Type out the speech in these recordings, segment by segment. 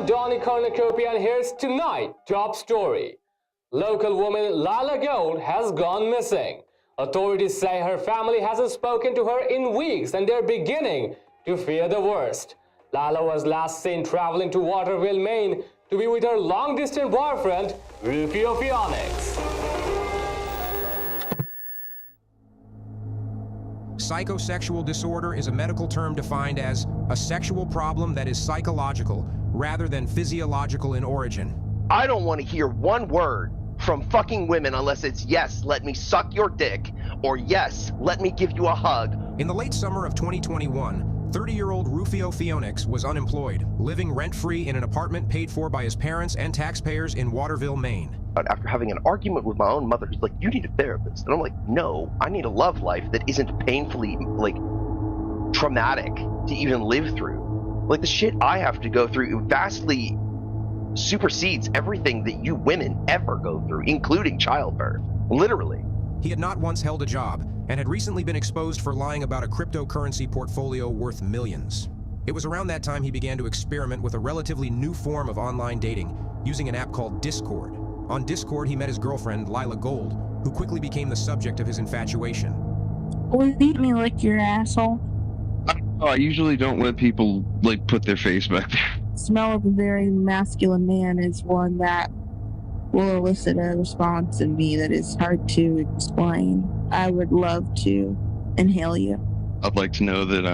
I'm Donnie Cornucopia and here's tonight's top story. Local woman Lilah Gold has gone missing. Authorities say her family hasn't spoken to her in weeks and they're beginning to fear the worst. Lilah was last seen traveling to Waterville, Maine to be with her long-distance boyfriend, Ruphio Pheonix. Psychosexual disorder is a medical term defined as a sexual problem that is psychological rather than physiological in origin. I don't want to hear one word from fucking women unless it's yes, let me suck your dick, or yes, let me give you a hug. In the late summer of 2021, 30-year-old Ruphio Pheonix was unemployed, living rent-free in an apartment paid for by his parents and taxpayers in Waterville, Maine. After having an argument with my own mother, who's like, you need a therapist. And I'm like, no, I need a love life that isn't painfully, traumatic to even live through. Like, the shit I have to go through vastly supersedes everything that you women ever go through, including childbirth. Literally. He had not once held a job and had recently been exposed for lying about a cryptocurrency portfolio worth millions. It was around that time he began to experiment with a relatively new form of online dating, using an app called Discord. On Discord, he met his girlfriend, Lilah Gold, who quickly became the subject of his infatuation. Will you let me lick your asshole? I usually don't let people, put their face back there. The smell of a very masculine man is one that will elicit a response in me that is hard to explain. I would love to inhale you. I'd like to know that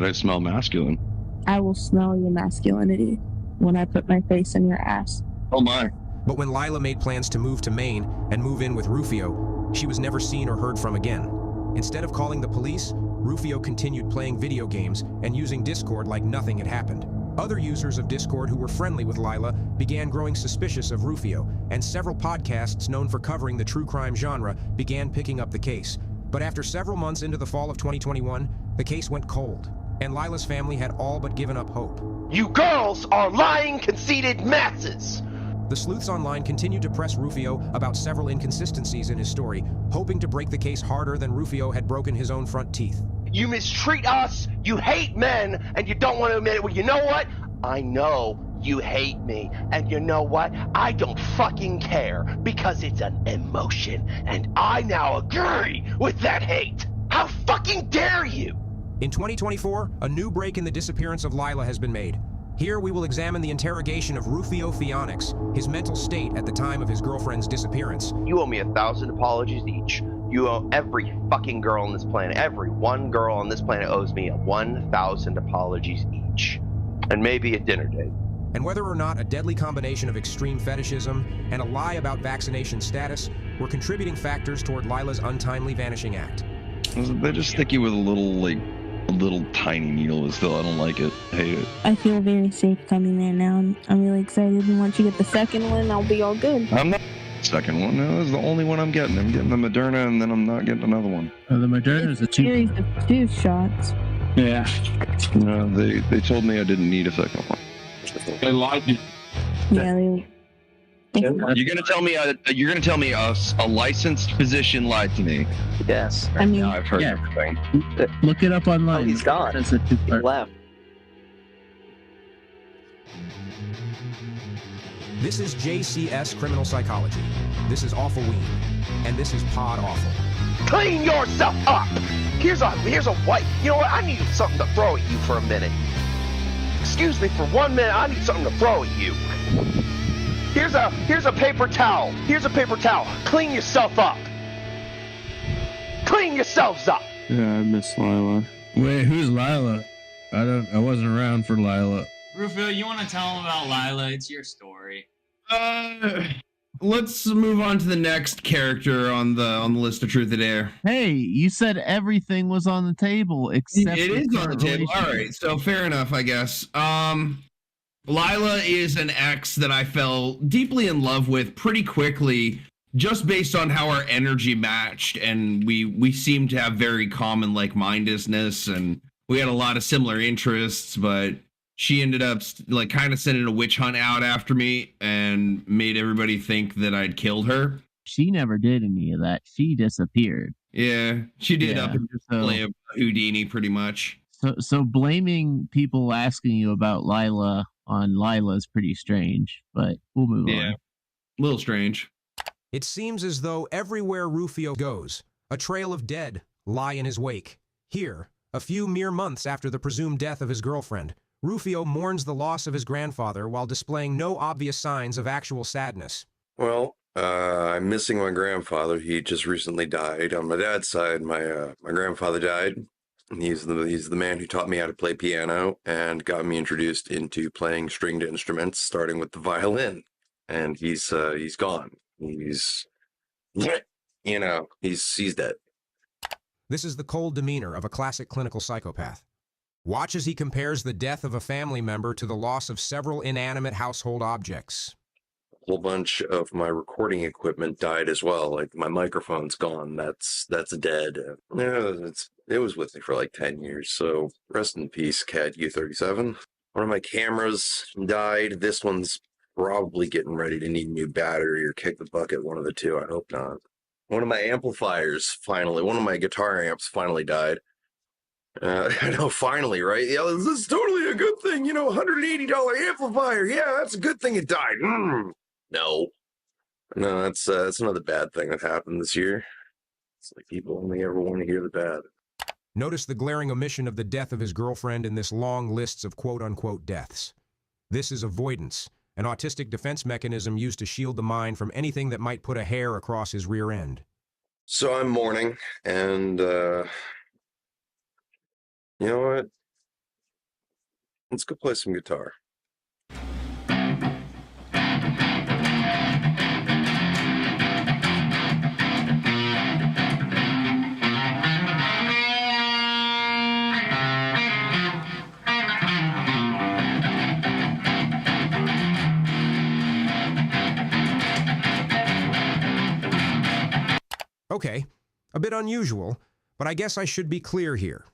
I smell masculine. I will smell your masculinity when I put my face in your ass. Oh my. But when Lilah made plans to move to Maine and move in with Ruphio, she was never seen or heard from again. Instead of calling the police, Ruphio continued playing video games and using Discord like nothing had happened. Other users of Discord who were friendly with Lilah began growing suspicious of Ruphio, and several podcasts known for covering the true crime genre began picking up the case. But after several months into the fall of 2021, the case went cold, and Lilah's family had all but given up hope. You girls are lying, conceited masses! The sleuths online continued to press Ruphio about several inconsistencies in his story, hoping to break the case harder than Ruphio had broken his own front teeth. You mistreat us, you hate men, and you don't want to admit it. Well, you know what? I know you hate me, and you know what? I don't fucking care, because it's an emotion, and I now agree with that hate. How fucking dare you? In 2024, a new break in the disappearance of Lilah has been made. Here we will examine the interrogation of Ruphio Pheonix, his mental state at the time of his girlfriend's disappearance. You owe me 1,000 apologies each. You owe every fucking girl on this planet, every one girl on this planet owes me 1,000 apologies each. And maybe a dinner date. And whether or not a deadly combination of extreme fetishism and a lie about vaccination status were contributing factors toward Lilah's untimely vanishing act. They just stick you with a little tiny needle still. I don't like it. I hate it. I feel very safe coming there now. I'm really excited, and once you get the second one, I'll be all good. I'm not second one. No, this is the only one I'm getting. I'm getting the Moderna, and then I'm not getting another one. The Moderna is a series of 2 shots. Yeah. No, they told me I didn't need a second one. They lied to you. Yeah, You're gonna tell me a licensed physician lied to me? Yes. I mean, I've heard everything. Look it up online. Oh, he's gone. It's a He two-part. left. This is JCS Criminal Psychology. This is AWFULWEEN. And this is PODAWFUL. Clean yourself up! Here's a white. You know what? I need something to throw at you for a minute. Excuse me for 1 minute. I need something to throw at you. Here's a paper towel. Here's a paper towel. Clean yourself up. Clean yourselves up. Yeah, I miss Lilah. Wait, who's Lilah? I wasn't around for Lilah. Rufio, you want to tell him about Lilah? It's your story. Let's move on to the next character on the list of Truth or Dare. Hey, you said everything was on the table except It is on the table. All right, so fair enough, I guess. Lilah is an ex that I fell deeply in love with pretty quickly, just based on how our energy matched, and we seemed to have very common like-mindedness, and we had a lot of similar interests, but she ended up kind of sending a witch hunt out after me and made everybody think that I'd killed her. She never did any of that. She disappeared. Yeah, she did Yeah, up and play a Houdini pretty much. So blaming people asking you about Lilah on Lilah is pretty strange, but we'll move on. A little strange. It seems as though everywhere Rufio goes, a trail of dead lie in his wake. Here, a few mere months after the presumed death of his girlfriend, Rufio mourns the loss of his grandfather while displaying no obvious signs of actual sadness. Well, I'm missing my grandfather. He just recently died. On my dad's side, my grandfather died. He's the man who taught me how to play piano and got me introduced into playing stringed instruments, starting with the violin. And he's gone. He's dead. This is the cold demeanor of a classic clinical psychopath. Watch as he compares the death of a family member to the loss of several inanimate household objects. A whole bunch of my recording equipment died as well. Like my microphone's gone. That's dead. Yeah, it was with me for like 10 years. So rest in peace, Cat U37. One of my cameras died. This one's probably getting ready to need a new battery or kick the bucket. One of the two. I hope not. One of my amplifiers one of my guitar amps finally died. I know, finally, right? Yeah, this is totally a good thing. $180 amplifier. Yeah, that's a good thing it died. No, that's another bad thing that happened this year. It's like people only ever want to hear the bad. Notice the glaring omission of the death of his girlfriend in this long list of quote-unquote deaths. This is avoidance, an autistic defense mechanism used to shield the mind from anything that might put a hair across his rear end. So I'm mourning, and you know what? Let's go play some guitar. Okay, a bit unusual, but I guess I should be clear here.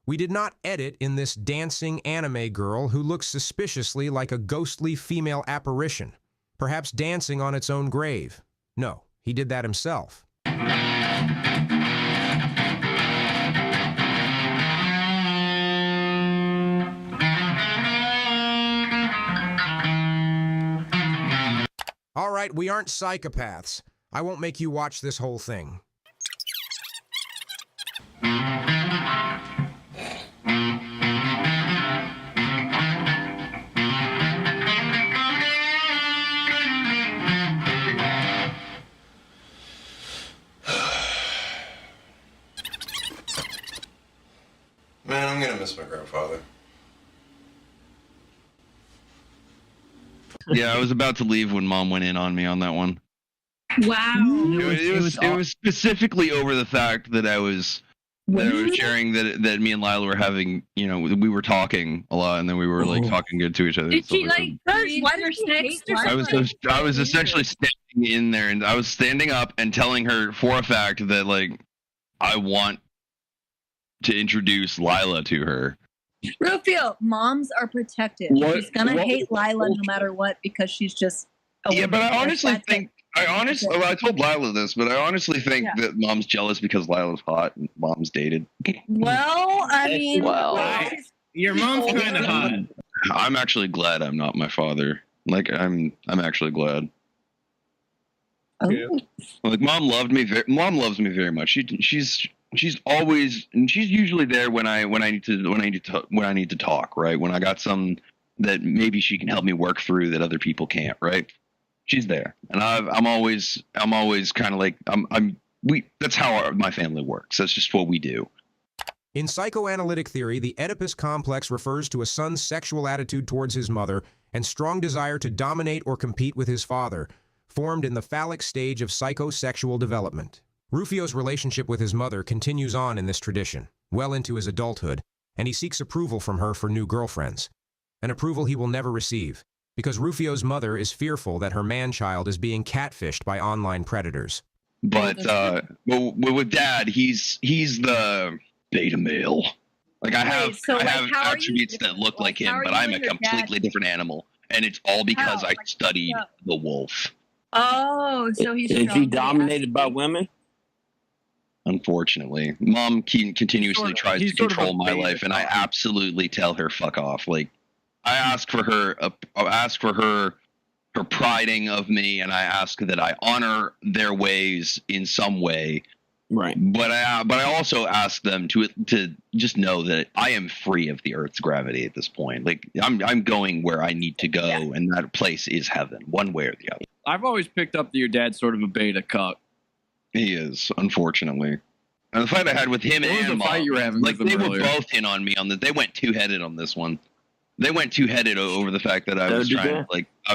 We did not edit in this dancing anime girl who looks suspiciously like a ghostly female apparition, perhaps dancing on its own grave. No, he did that himself. All right, we aren't psychopaths. I won't make you watch this whole thing. Man, I'm gonna miss my grandfather. Yeah, I was about to leave when Mom went in on me on that one. Wow. It was specifically over the fact that I was sharing that me and Lilah were having, we were talking a lot, and then we were like talking good to each other. Did she I was essentially standing in there, and I was standing up and telling her for a fact that like I want to introduce Lilah to her. Rufio, moms are protective. She's gonna hate Lilah no matter what because she's just a woman. But I honestly think I told Lilah this, but I honestly think that Mom's jealous because Lilah's hot and Mom's dated. Well, I mean, your mom's kind of hot. I'm actually glad I'm not my father. Like I'm actually glad. Oh. Like Mom loves me very much. She's always, and she's usually there when I need to talk, right? When I got something that maybe she can help me work through that other people can't, right? She's there, and I'm always kind of like that's how my family works. That's just what we do. In psychoanalytic theory, the Oedipus complex refers to a son's sexual attitude towards his mother and strong desire to dominate or compete with his father, formed in the phallic stage of psychosexual development. Rufio's relationship with his mother continues on in this tradition, well into his adulthood, and he seeks approval from her for new girlfriends, an approval he will never receive, because Rufio's mother is fearful that her man-child is being catfished by online predators. But with Dad, he's the beta male. Like I have attributes that look like him, but I'm a completely different animal, and it's all because I studied the wolf. Oh, so he's is he dominated by women? Unfortunately, Mom continuously tries to control my life, and I absolutely tell her fuck off. Like I ask for her priding of me, and I ask that I honor their ways in some way. Right. But I also ask them to just know that I am free of the Earth's gravity at this point. Like I'm going where I need to go, and that place is heaven, one way or the other. I've always picked up that your dad's sort of a beta cuck. He is, unfortunately. And the fight I had with him What was and the fight you were having like with they them were earlier? both in on me on that. They went two-headed on this one. They went two-headed over the fact that I was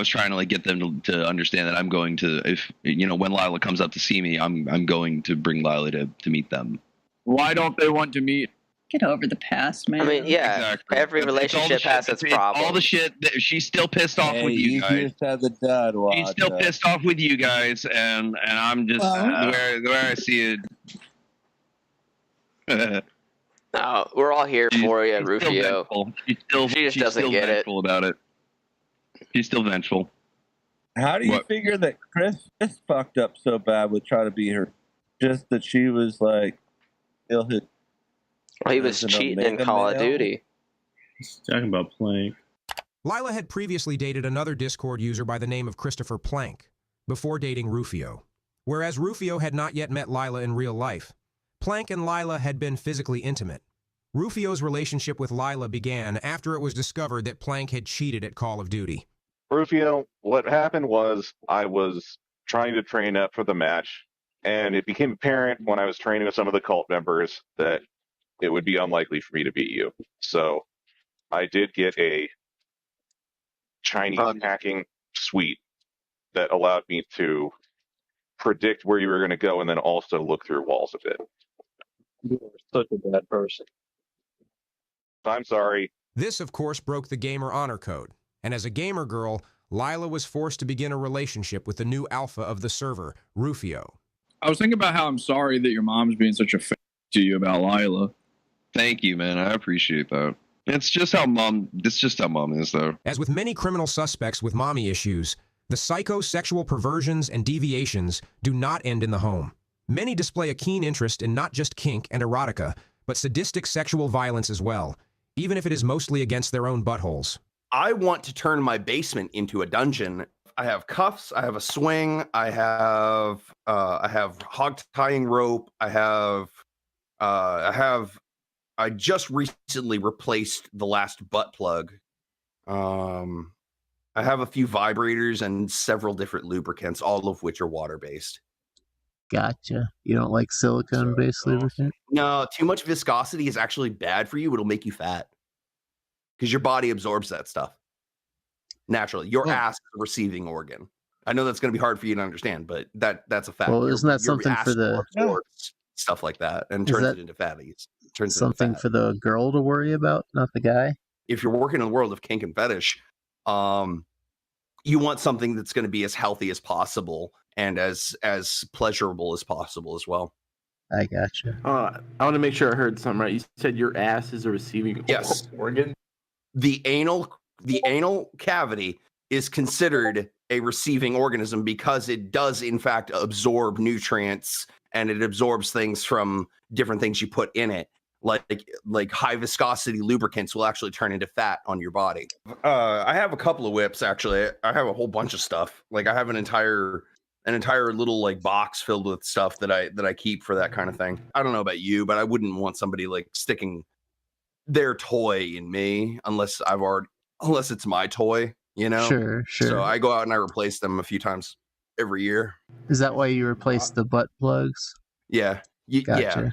trying to get them to understand that I'm going to, if when Lilah comes up to see me, I'm going to bring Lilah to meet them. Why don't they want to meet? Get over the past, man. I mean, yeah, Exactly. every It's all the relationship shit- has its problems. All the shit that she's still pissed off with you guys. She's still pissed off with you guys, and I'm just the way I see it. No, we're all here for you, Rufio. She just doesn't get it. About it. She's still vengeful. How do you figure that Chris fucked up so bad with trying to be her? Just that she was like, he'll hit. Well, he was cheating in Call of Duty. He's talking about Plank. Lilah had previously dated another Discord user by the name of Christopher Plank before dating Rufio. Whereas Rufio had not yet met Lilah in real life, Plank and Lilah had been physically intimate. Rufio's relationship with Lilah began after it was discovered that Plank had cheated at Call of Duty. Rufio, what happened was I was trying to train up for the match, and it became apparent when I was training with some of the cult members that it would be unlikely for me to beat you. So I did get a Chinese hacking suite that allowed me to predict where you were going to go and then also look through walls a bit. You are such a bad person. I'm sorry. This, of course, broke the gamer honor code, and as a gamer girl, Lilah was forced to begin a relationship with the new alpha of the server, Ruphio. I was thinking about how I'm sorry that your mom's being such a f to you about Lilah. Thank you, man. I appreciate that. It's just how mom is, though. As with many criminal suspects with mommy issues, the psychosexual perversions and deviations do not end in the home. Many display a keen interest in not just kink and erotica, but sadistic sexual violence as well, even if it is mostly against their own buttholes. I want to turn my basement into a dungeon. I have cuffs, I have a swing, I have hog tying rope, I just recently replaced the last butt plug. I have a few vibrators and several different lubricants, all of which are water-based. Gotcha. You don't like silicone-based lubricant? No, too much viscosity is actually bad for you. It'll make you fat because your body absorbs that stuff naturally. Your ass is a receiving organ. I know that's going to be hard for you to understand, but that's a fact. Well, isn't that something for the stuff like that and turns it into fatties? Something for the girl to worry about, not the guy. If you're working in the world of kink and fetish, you want something that's going to be as healthy as possible and as pleasurable as possible as well. I gotcha. I want to make sure I heard something right. You said your ass is a receiving organ? The anal cavity is considered a receiving organism because it does in fact absorb nutrients and it absorbs things from different things you put in it. Like high viscosity lubricants will actually turn into fat on your body. I have a couple of whips actually. I have a whole bunch of stuff. Like I have an entire little like box filled with stuff that I keep for that kind of thing. I don't know about you, but I wouldn't want somebody like sticking their toy in me unless it's my toy, you know? Sure. So I go out and I replace them a few times every year. Is that why you replaced the butt plugs? Yeah. Gotcha. Yeah.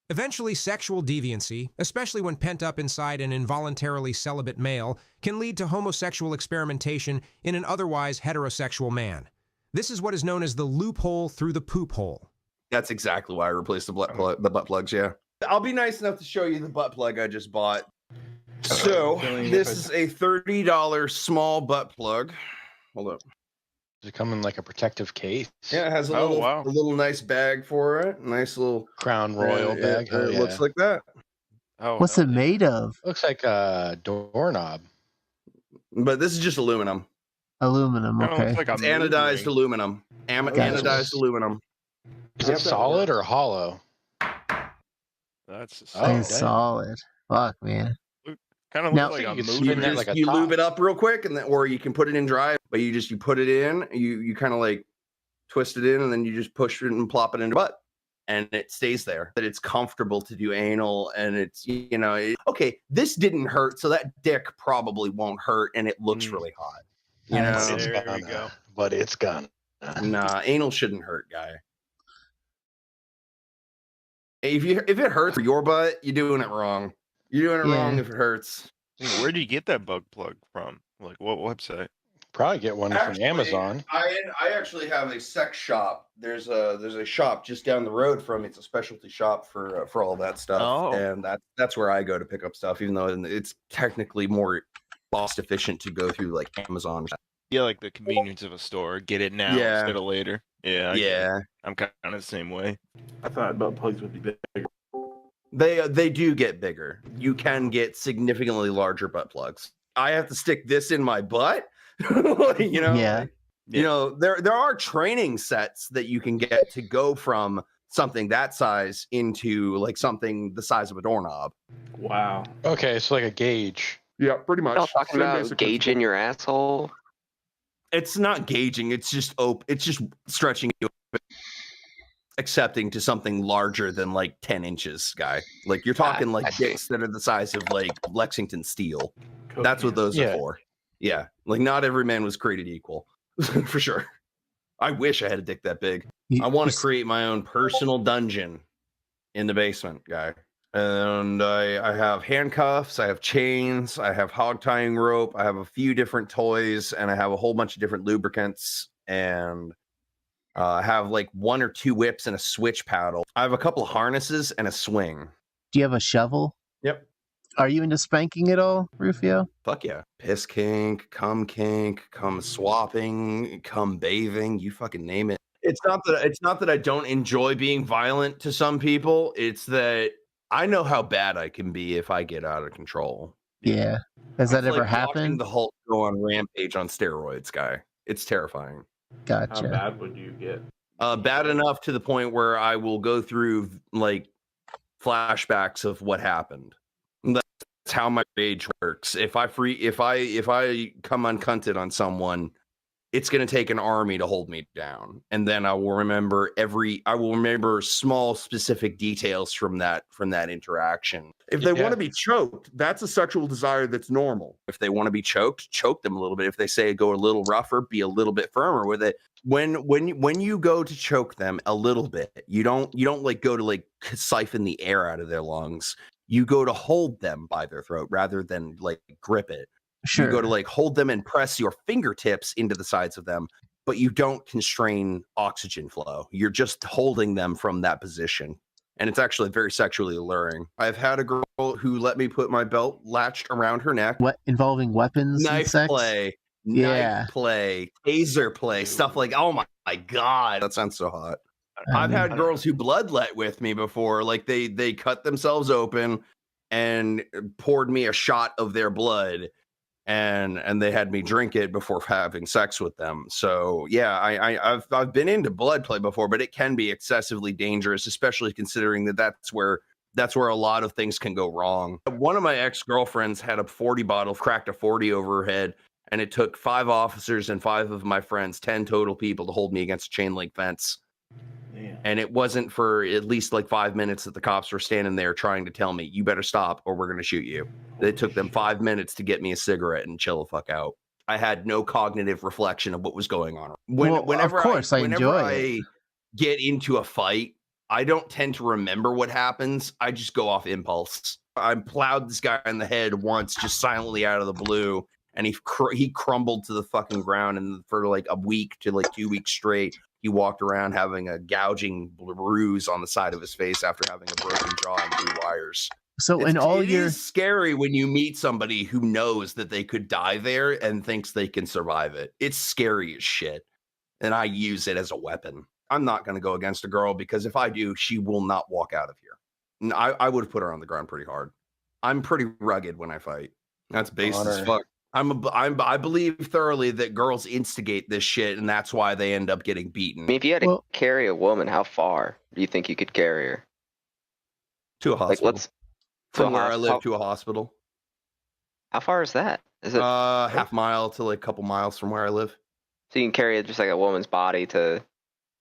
Eventually, sexual deviancy, especially when pent up inside an involuntarily celibate male, can lead to homosexual experimentation in an otherwise heterosexual man. This is what is known as the loophole through the poop hole. That's exactly why I replaced the butt plugs, yeah. I'll be nice enough to show you the butt plug I just bought. So, this is a $30 small butt plug. Hold up. Does it come in like a protective case? Yeah, it has a little nice bag for it. Nice little Crown Royal bag. It looks like that. Oh, what's it made of? Looks like a doorknob. But this is just aluminum. Aluminum, okay. It's anodized aluminum. Anodized aluminum. Is it solid or hollow? That's solid. Fuck, man. Kind of Now- looks like You I'm could moving sleep in that that like a you top. lube it up real quick, and then, or you can put it in dry. But you put it in, you kind of like twist it in, and then you just push it and plop it in your butt, and it stays there. That it's comfortable to do anal, and it's okay. This didn't hurt, so that dick probably won't hurt, and it looks really hot. You know, There we go. But it's gone. Nah, anal shouldn't hurt, guy. If it hurts for your butt, you're doing it wrong. You're doing it wrong if it hurts. Where do you get that bug plug from? Like what website? Probably get one from Amazon. I actually have a sex shop. There's a shop just down the road from me. It's a specialty shop for all that stuff, and that's where I go to pick up stuff. Even though it's technically more cost efficient to go through like Amazon. Yeah, like the convenience of a store. Get it now Yeah. instead of later. Yeah. I get Yeah. it. I'm kind of the same way. I thought butt plugs would be bigger. They do get bigger. You can get significantly larger butt plugs. I have to stick this in my butt. Yeah. There are training sets that you can get to go from something that size into like something the size of a doorknob. Wow. Okay, so like a gauge. Yeah, pretty much. Y'all talking about gauging your asshole? It's not gauging. It's just It's just stretching you, accepting to something larger than like 10 inches, guy. Like you're talking like dicks that are the size of like Lexington steel. That's what those are for. Yeah, like not every man was created equal, for sure. I wish I had a dick that big. I want to create my own personal dungeon in the basement, guy. And I have handcuffs, I have chains, I have hog tying rope, I have a few different toys, and I have a whole bunch of different lubricants, and I have like 1 or 2 whips and a switch paddle. I have a couple of harnesses and a swing. Do you have a shovel? Yep. Are you into spanking at all, Rufio? Fuck yeah. Piss kink, cum swapping, cum bathing, you fucking name it. It's not that I don't enjoy being violent to some people. It's that I know how bad I can be if I get out of control. Yeah. Has that It's ever like watching happened? the Hulk go on rampage on steroids, guy. It's terrifying. Gotcha. How bad would you get? Bad enough to the point where I will go through like flashbacks of what happened. That's how my rage works. If I come uncunted on someone, it's going to take an army to hold me down, and then I will remember small specific details from that interaction. If they want to be choked, that's a sexual desire that's normal. If they want to be choked, choke them a little bit. If they say go a little rougher, be a little bit firmer with it. When you go to choke them a little bit, you don't like go to like siphon the air out of their lungs. You go to hold them by their throat rather than like grip it. Sure. You go to like hold them and press your fingertips into the sides of them, but you don't constrain oxygen flow. You're just holding them from that position. And it's actually very sexually alluring. I've had a girl who let me put my belt latched around her neck. What, involving weapons and Knife sex? play, Yeah. knife play, taser play, stuff like, oh my God, that sounds so hot. I've had girls who bloodlet with me before. Like they cut themselves open and poured me a shot of their blood. And they had me drink it before having sex with them. So yeah, I've been into blood play before, but it can be excessively dangerous, especially considering that's where a lot of things can go wrong. One of my ex-girlfriends had a 40 bottle, cracked a 40 over her head, and it took 5 officers and 5 of my friends, 10 total people, to hold me against a chain link fence. Yeah. And it wasn't for at least like 5 minutes that the cops were standing there trying to tell me, you better stop or we're going to shoot you. It took them 5 minutes to get me a cigarette and chill the fuck out. I had no cognitive reflection of what was going on. Whenever I get into a fight, I don't tend to remember what happens. I just go off impulse. I plowed this guy in the head once, just silently out of the blue, and he crumbled to the fucking ground. And for like a week to like 2 weeks straight, he walked around having a gouging bruise on the side of his face after having a broken jaw and 3 wires. So it is scary when you meet somebody who knows that they could die there and thinks they can survive it. It's scary as shit. And I use it as a weapon. I'm not going to go against a girl because if I do, she will not walk out of here. And I would have put her on the ground pretty hard. I'm pretty rugged when I fight. That's base as fuck. I believe thoroughly that girls instigate this shit, and that's why they end up getting beaten. I mean, if you had to carry a woman, how far do you think you could carry her? To a hospital. Like, From where I live to a hospital. How far is that? Is it half mile to like a couple miles from where I live? so you can carry just like a woman's body to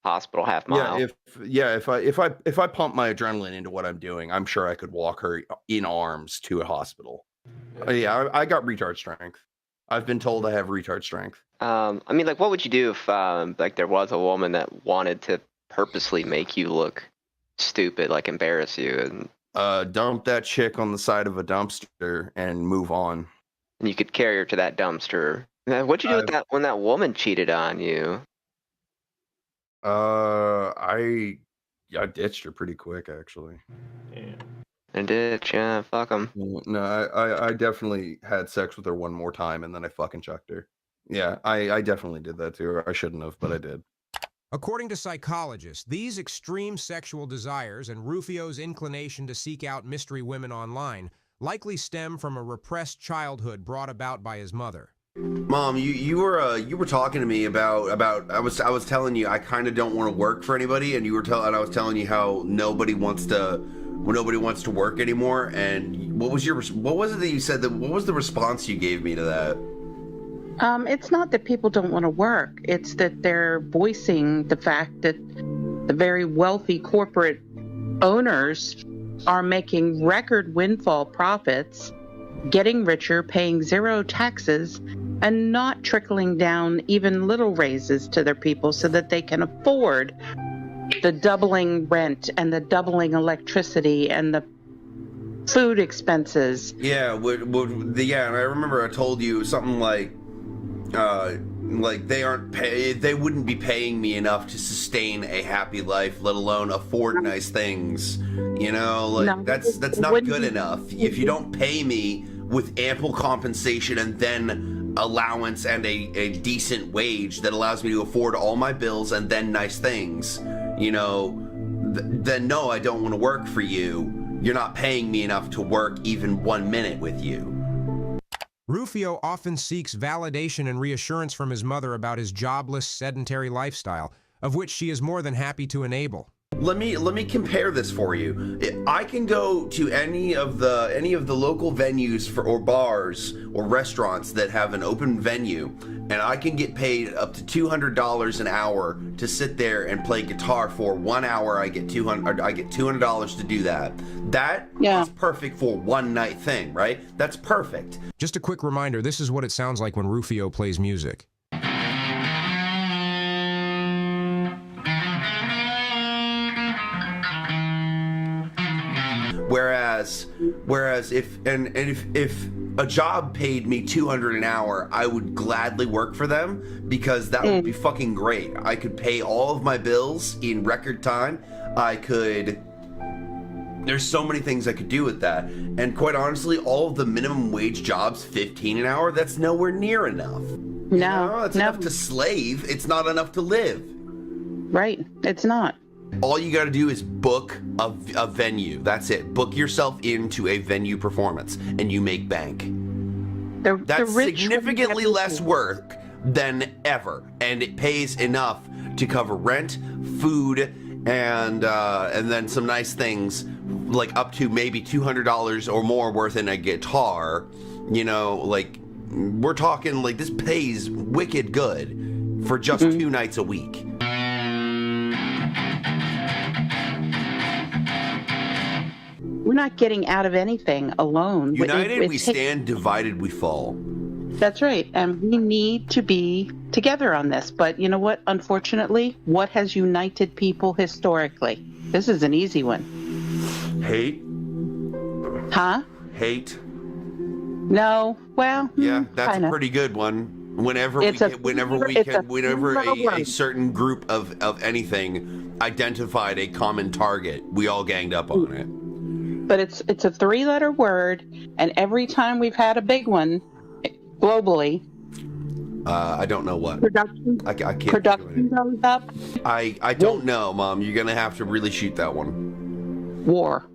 hospital half mile? If I pump my adrenaline into what I'm doing, I'm sure I could walk her in arms to a hospital. I got retard strength. I've been told I have retard strength. I mean, like, what would you do if like there was a woman that wanted to purposely make you look stupid, like embarrass you, and dump that chick on the side of a dumpster and move on. And you could carry her to that dumpster. What'd you do with that when that woman cheated on you? I ditched her pretty quick, actually. Yeah. And ditch, yeah, fuck them. No, I definitely had sex with her one more time, and then I fucking chucked her. Yeah, I definitely did that to her. I shouldn't have, but I did. According to psychologists, these extreme sexual desires and Rufio's inclination to seek out mystery women online likely stem from a repressed childhood brought about by his mother. Mom, you were talking to me about I was telling you I kind of don't want to work for anybody, and I was telling you how nobody wants to work anymore. And what was it that you said? What was the response you gave me to that? It's not that people don't want to work. It's that they're voicing the fact that the very wealthy corporate owners are making record windfall profits, getting richer, paying zero taxes, and not trickling down even little raises to their people so that they can afford the doubling rent and the doubling electricity and the food expenses. Yeah, and I remember I told you something like they wouldn't be paying me enough to sustain a happy life, let alone afford nice things. You know, like no, that's not good enough. If you don't pay me with ample compensation and then allowance and a decent wage that allows me to afford all my bills and then nice things, you know, then no, I don't want to work for you. You're not paying me enough to work even 1 minute with you. Rufio often seeks validation and reassurance from his mother about his jobless, sedentary lifestyle, of which she is more than happy to enable. Let me compare this for you. I can go to any of the local venues or bars or restaurants that have an open venue, and I can get paid up to $200 an hour to sit there and play guitar for 1 hour. I get $200 to do that. That is perfect for one night thing, right? That's perfect. Just a quick reminder, this is what it sounds like when Rufio plays music. Whereas if a job paid me $200 an hour, I would gladly work for them because that would be fucking great. I could pay all of my bills in record time. There's so many things I could do with that. And quite honestly, all of the minimum wage jobs, $15 an hour, that's nowhere near enough. No, it's enough to slave. It's not enough to live. Right, it's not. All you got to do is book a venue. That's it. Book yourself into a venue performance, and you make bank. That's significantly less work than ever, and it pays enough to cover rent, food, and then some nice things, like up to maybe $200 or more worth in a guitar. You know, like we're talking like this pays wicked good for just 2 nights a week. We're not getting out of anything alone. United we stand, divided we fall. That's right. And we need to be together on this. But you know what? Unfortunately, what has united people historically? This is an easy one. Hate. Huh? Hate. No. Well, yeah, that's a pretty good one. Whenever a certain group of anything identified a common target, we all ganged up on it. But it's a 3-letter word, and every time we've had a big one globally, I don't know what. Production. I can't. Production goes up. I don't know, Mom. You're gonna have to really shoot that one. War.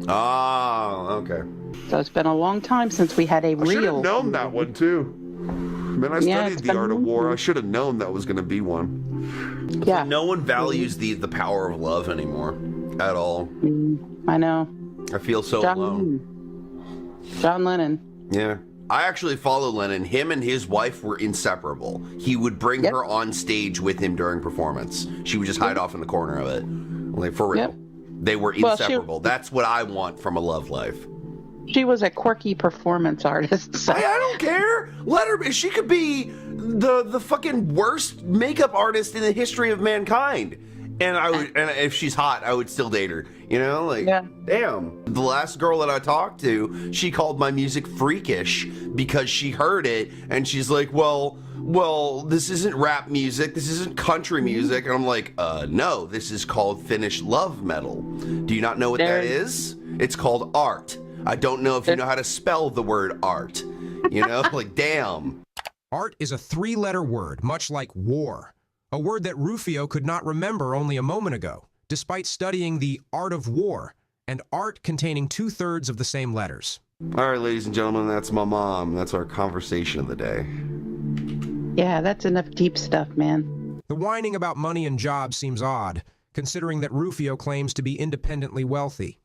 Oh, okay. So it's been a long time since we had a real. I should have known that one too. Man, I studied the art of war. I should have known that was gonna be one. Yeah. Like no one values the power of love anymore, at all. I know. I feel so alone. John Lennon. Yeah. I actually follow Lennon. Him and his wife were inseparable. He would bring her on stage with him during performance. She would just hide off in the corner of it. Like, for real. They were inseparable. That's what I want from a love life. She was a quirky performance artist. So. I don't care. Let her. She could be the fucking worst makeup artist in the history of mankind. And I would, and if she's hot, I would still date her. You know, like, damn. The last girl that I talked to, she called my music freakish because she heard it, and she's like, well, this isn't rap music, this isn't country music. And I'm like, no, this is called Finnish love metal. Do you not know what that is? It's called art. I don't know if you know how to spell the word art. You know, like, damn. Art is a 3-letter word, much like war. A word that Rufio could not remember only a moment ago, despite studying the art of war, and art containing 2/3 of the same letters. All right, ladies and gentlemen, that's my mom. That's our conversation of the day. Yeah, that's enough deep stuff, man. The whining about money and jobs seems odd, considering that Rufio claims to be independently wealthy.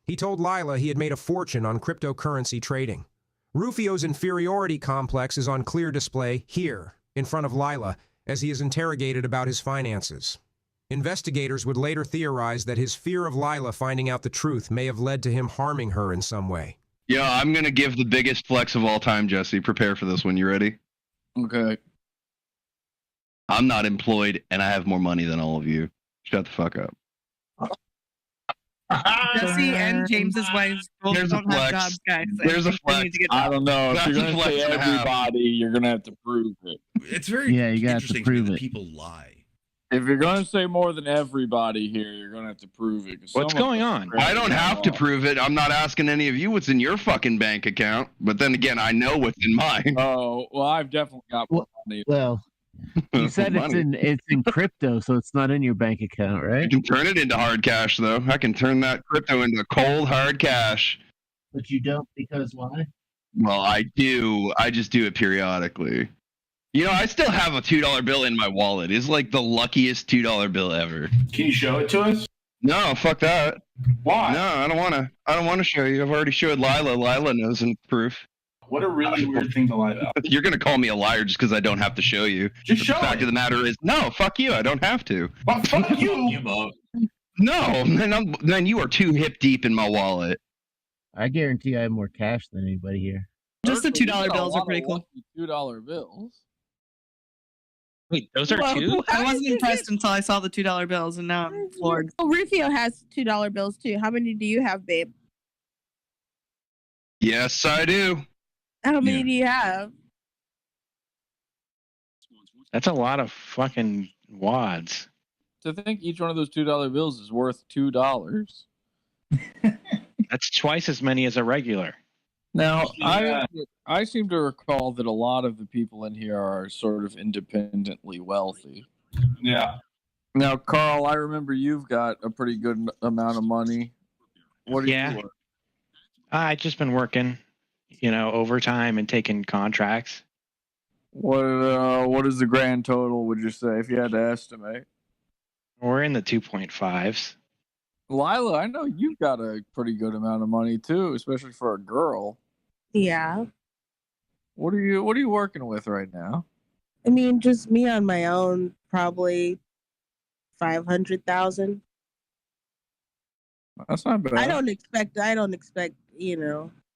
He told Lilah he had made a fortune on cryptocurrency trading. Rufio's inferiority complex is on clear display here, in front of Lilah, as he is interrogated about his finances. Investigators would later theorize that his fear of Lilah finding out the truth may have led to him harming her in some way. Yeah, I'm going to give the biggest flex of all time, Jesse. Prepare for this one. You ready? Okay. I'm not employed, and I have more money than all of you. Shut the fuck up. Jesse and James's wives both don't have jobs, guys. There's a flex. I don't know. If you're going to say everybody, you're going to have to prove it. It's very you got to prove that it. people lie. If you're going to say more than everybody here, you're going to have to prove it. What's going on? I don't have to prove it. I'm not asking any of you what's in your fucking bank account. But then again, I know what's in mine. Oh, well, I've definitely got more money. Well, you said it's in crypto, so it's not in your bank account, right? You can turn it into hard cash, though. I can turn that crypto into cold hard cash. But you don't, because why? Well, I do. I just do it periodically. You know, I still have a $2 bill in my wallet. It's like the luckiest $2 bill ever. Can you show it to us? No, fuck that. Why? No, I don't want to. I don't want to show you. I've already showed Lilah. Lilah knows in proof. What a really weird thing to lie about. You're going to call me a liar just because I don't have to show you. Just show The fact it. of the matter is, no, fuck you. I don't have to. Well, fuck you. No, then you are too hip deep in my wallet. I guarantee I have more cash than anybody here. Just the $2 bills are pretty cool. $2 bills. Wait, those are two? I wasn't impressed until I saw the $2 bills, and now I'm floored. Oh, Rufio has $2 bills too. How many do you have, babe? Yes, I do. How many do you have? That's a lot of fucking wads. To think each one of those $2 bills is worth $2. That's twice as many as a regular. Now, I seem to recall that a lot of the people in here are sort of independently wealthy. Yeah. Now, Carl, I remember you've got a pretty good amount of money. What do you work? I've just been working, overtime and taking contracts. What is the grand total, would you say, if you had to estimate? We're in the 2.5s. Lilah, I know you've got a pretty good amount of money too, especially for a girl. Yeah. What are you working with right now? I mean, just me on my own, probably 500,000. That's not bad. I don't expect,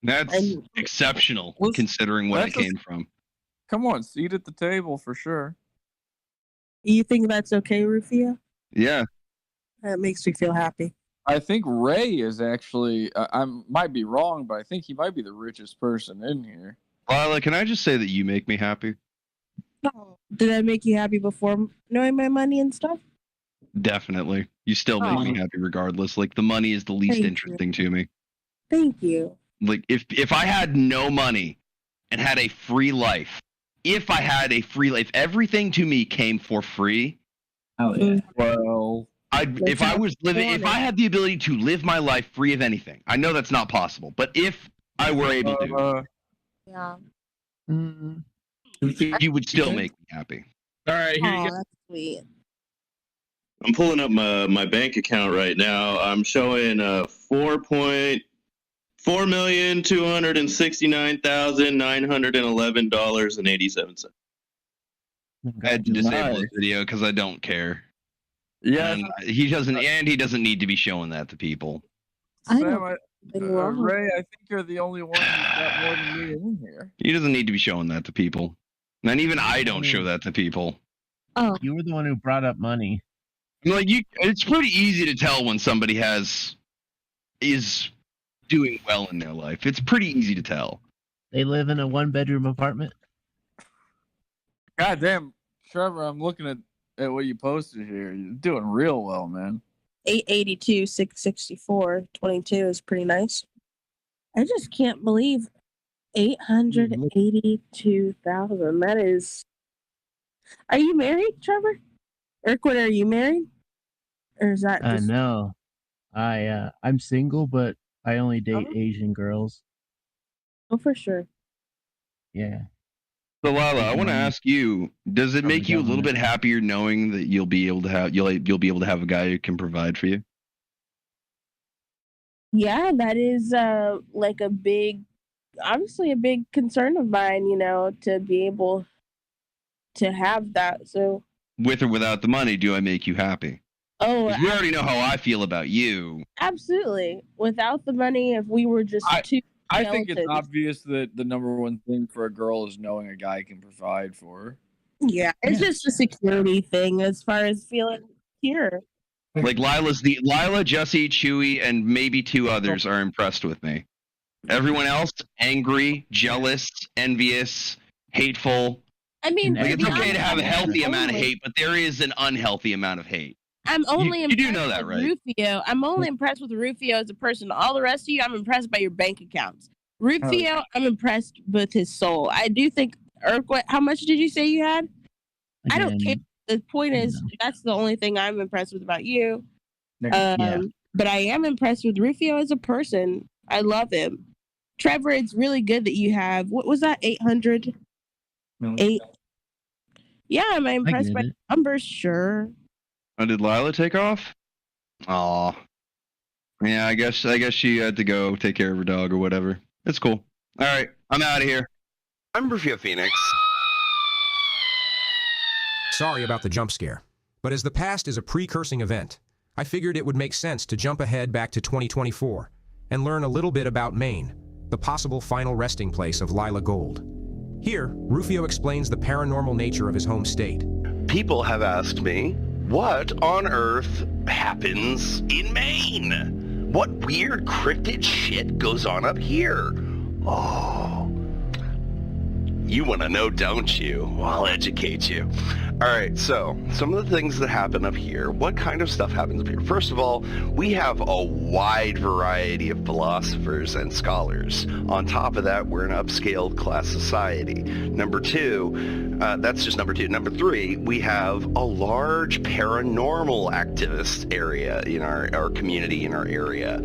That's exceptional, considering where I came from. Come on, seat at the table for sure. You think that's okay, Rufio? Yeah. That makes me feel happy. I think Ray is actually, I might be wrong, but I think he might be the richest person in here. Lilah, can I just say that you make me happy? Oh, did I make you happy before knowing my money and stuff? Definitely. You still make me happy regardless. Like, the money is the least interesting to me. Thank you. Like, if I had no money and had a free life, if everything to me came for free. Oh, yeah. Well, if I had the ability to live my life free of anything, I know that's not possible, but if I were able to, yeah, you would still make me happy. All right, here you go. That's sweet. I'm pulling up my bank account right now. I'm showing $4,269,911.87. I had to disable the video because I don't care. Yeah, and he doesn't need to be showing that to people. Ray, I think you're the only one who's got more than me in here. He doesn't need to be showing that to people. And even I don't show that to people. Oh, you were the one who brought up money. Like it's pretty easy to tell when somebody is doing well in their life. It's pretty easy to tell. They live in a 1-bedroom apartment. God damn, Trevor, I'm looking at what you posted here. You're doing real well, man. 882, 664, 22 is pretty nice. I just can't believe 882,000. That is. Are you married, Trevor? Urquhart, are you married? Or is that just... No. I'm single, but I only date Asian girls. Oh, for sure. Yeah. So Lilah, I want to ask you: does it make you a little bit happier knowing that you'll be able to have a guy who can provide for you? Yeah, that is like obviously a big concern of mine. To be able to have that. So with or without the money, do I make you happy? Oh, we already know how I feel about you. Absolutely. Without the money, if we were just two. I think it's obvious that the number one thing for a girl is knowing a guy can provide for her. Yeah, it's just a security thing as far as feeling secure. Like Lilah, Jesse, Chewy, and maybe 2 others are impressed with me. Everyone else, angry, jealous, envious, hateful. I mean, like, it's okay to have a healthy amount of hate, but there is an unhealthy amount of hate. I'm only you do know that, right? Rufio. I'm only impressed with Rufio as a person. All the rest of you, I'm impressed by your bank accounts. Rufio, I'm impressed with his soul. I do think Urquhart, how much did you say you had? I don't care. The point is, that's the only thing I'm impressed with about you. But I am impressed with Rufio as a person. I love him. Trevor, it's really good that you have, what was that, 800? 8? Yeah, am I impressed by the numbers? Sure. Oh, did Lilah take off? Aw. Yeah, I guess she had to go take care of her dog or whatever. It's cool. All right, I'm out of here. I'm Ruphio Pheonix. Sorry about the jump scare, but as the past is a precursing event, I figured it would make sense to jump ahead back to 2024 and learn a little bit about Maine, the possible final resting place of Lilah Gold. Here, Rufio explains the paranormal nature of his home state. People have asked me, what on earth happens in Maine? What weird cryptid shit goes on up here? Oh, you want to know, don't you? Well, I'll educate you. All right, so some of the things that happen up here, what kind of stuff happens up here? First of all, we have a wide variety of philosophers and scholars. On top of that, we're an upscaled class society. Number 2, that's just number 2. Number 3, we have a large paranormal activist area in our community, in our area.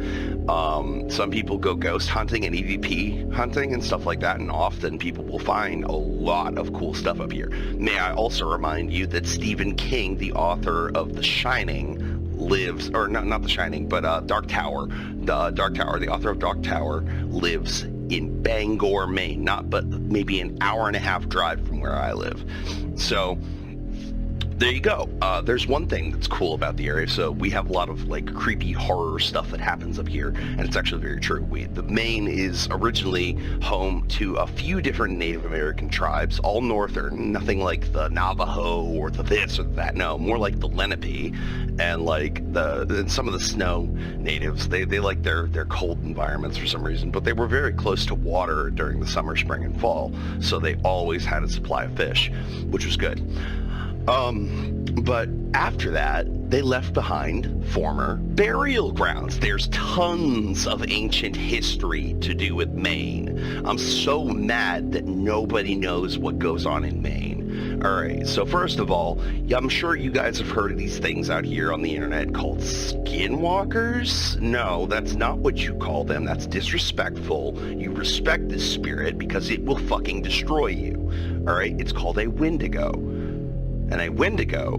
Some people go ghost hunting and EVP hunting and stuff like that, and often people will find a lot of cool stuff up here. May I also remind you that Stephen King, the author of The Shining, lives, or not The Shining, but Dark Tower. The author of Dark Tower lives in Bangor, Maine, but maybe an hour and a half drive from where I live. So there you go. There's one thing that's cool about the area. So we have a lot of like creepy horror stuff that happens up here, and it's actually very true. The Maine is originally home to a few different Native American tribes, all northern, nothing like the Navajo or the this or that. No, more like the Lenape and like and some of the Snow natives. They like their cold environments for some reason, but they were very close to water during the summer, spring, and fall, so they always had a supply of fish, which was good. But after that, they left behind former burial grounds. There's tons of ancient history to do with Maine. I'm so mad that nobody knows what goes on in Maine. All right, so first of all, I'm sure you guys have heard of these things out here on the internet called skinwalkers. No, that's not what you call them. That's disrespectful. You respect this spirit because it will fucking destroy you. All right, it's called a Wendigo. And a Wendigo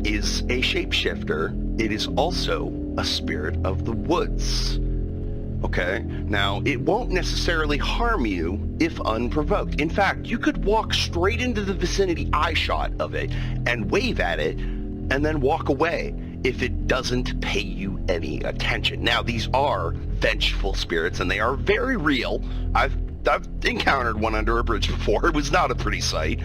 is a shapeshifter. It is also a spirit of the woods. Okay, now it won't necessarily harm you if unprovoked. In fact, you could walk straight into the vicinity eye shot of it and wave at it and then walk away if it doesn't pay you any attention. Now, these are vengeful spirits and they are very real. I've encountered one under a bridge before. It was not a pretty sight.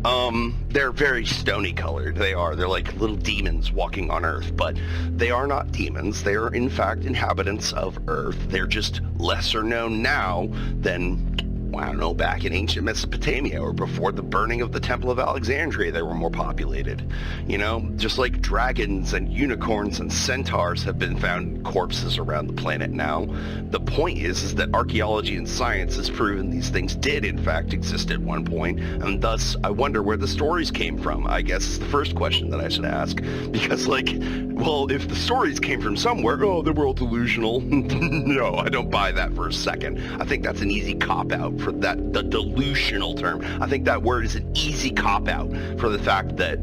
They're very stony colored. They're like little demons walking on Earth, but they are not demons. They are in fact inhabitants of Earth. They're just lesser known now than, I don't know, back in ancient Mesopotamia or before the burning of the Temple of Alexandria. They were more populated. You know, just like dragons and unicorns and centaurs have been found in corpses around the planet now. The point is that archaeology and science has proven these things did in fact exist at one point, and thus I wonder where the stories came from, I guess is the first question that I should ask. Because, like, well, if the stories came from somewhere, oh, they were all delusional. No, I don't buy that for a second. I think that's an easy cop-out for that, the delusional term. I think that word is an easy cop-out for the fact that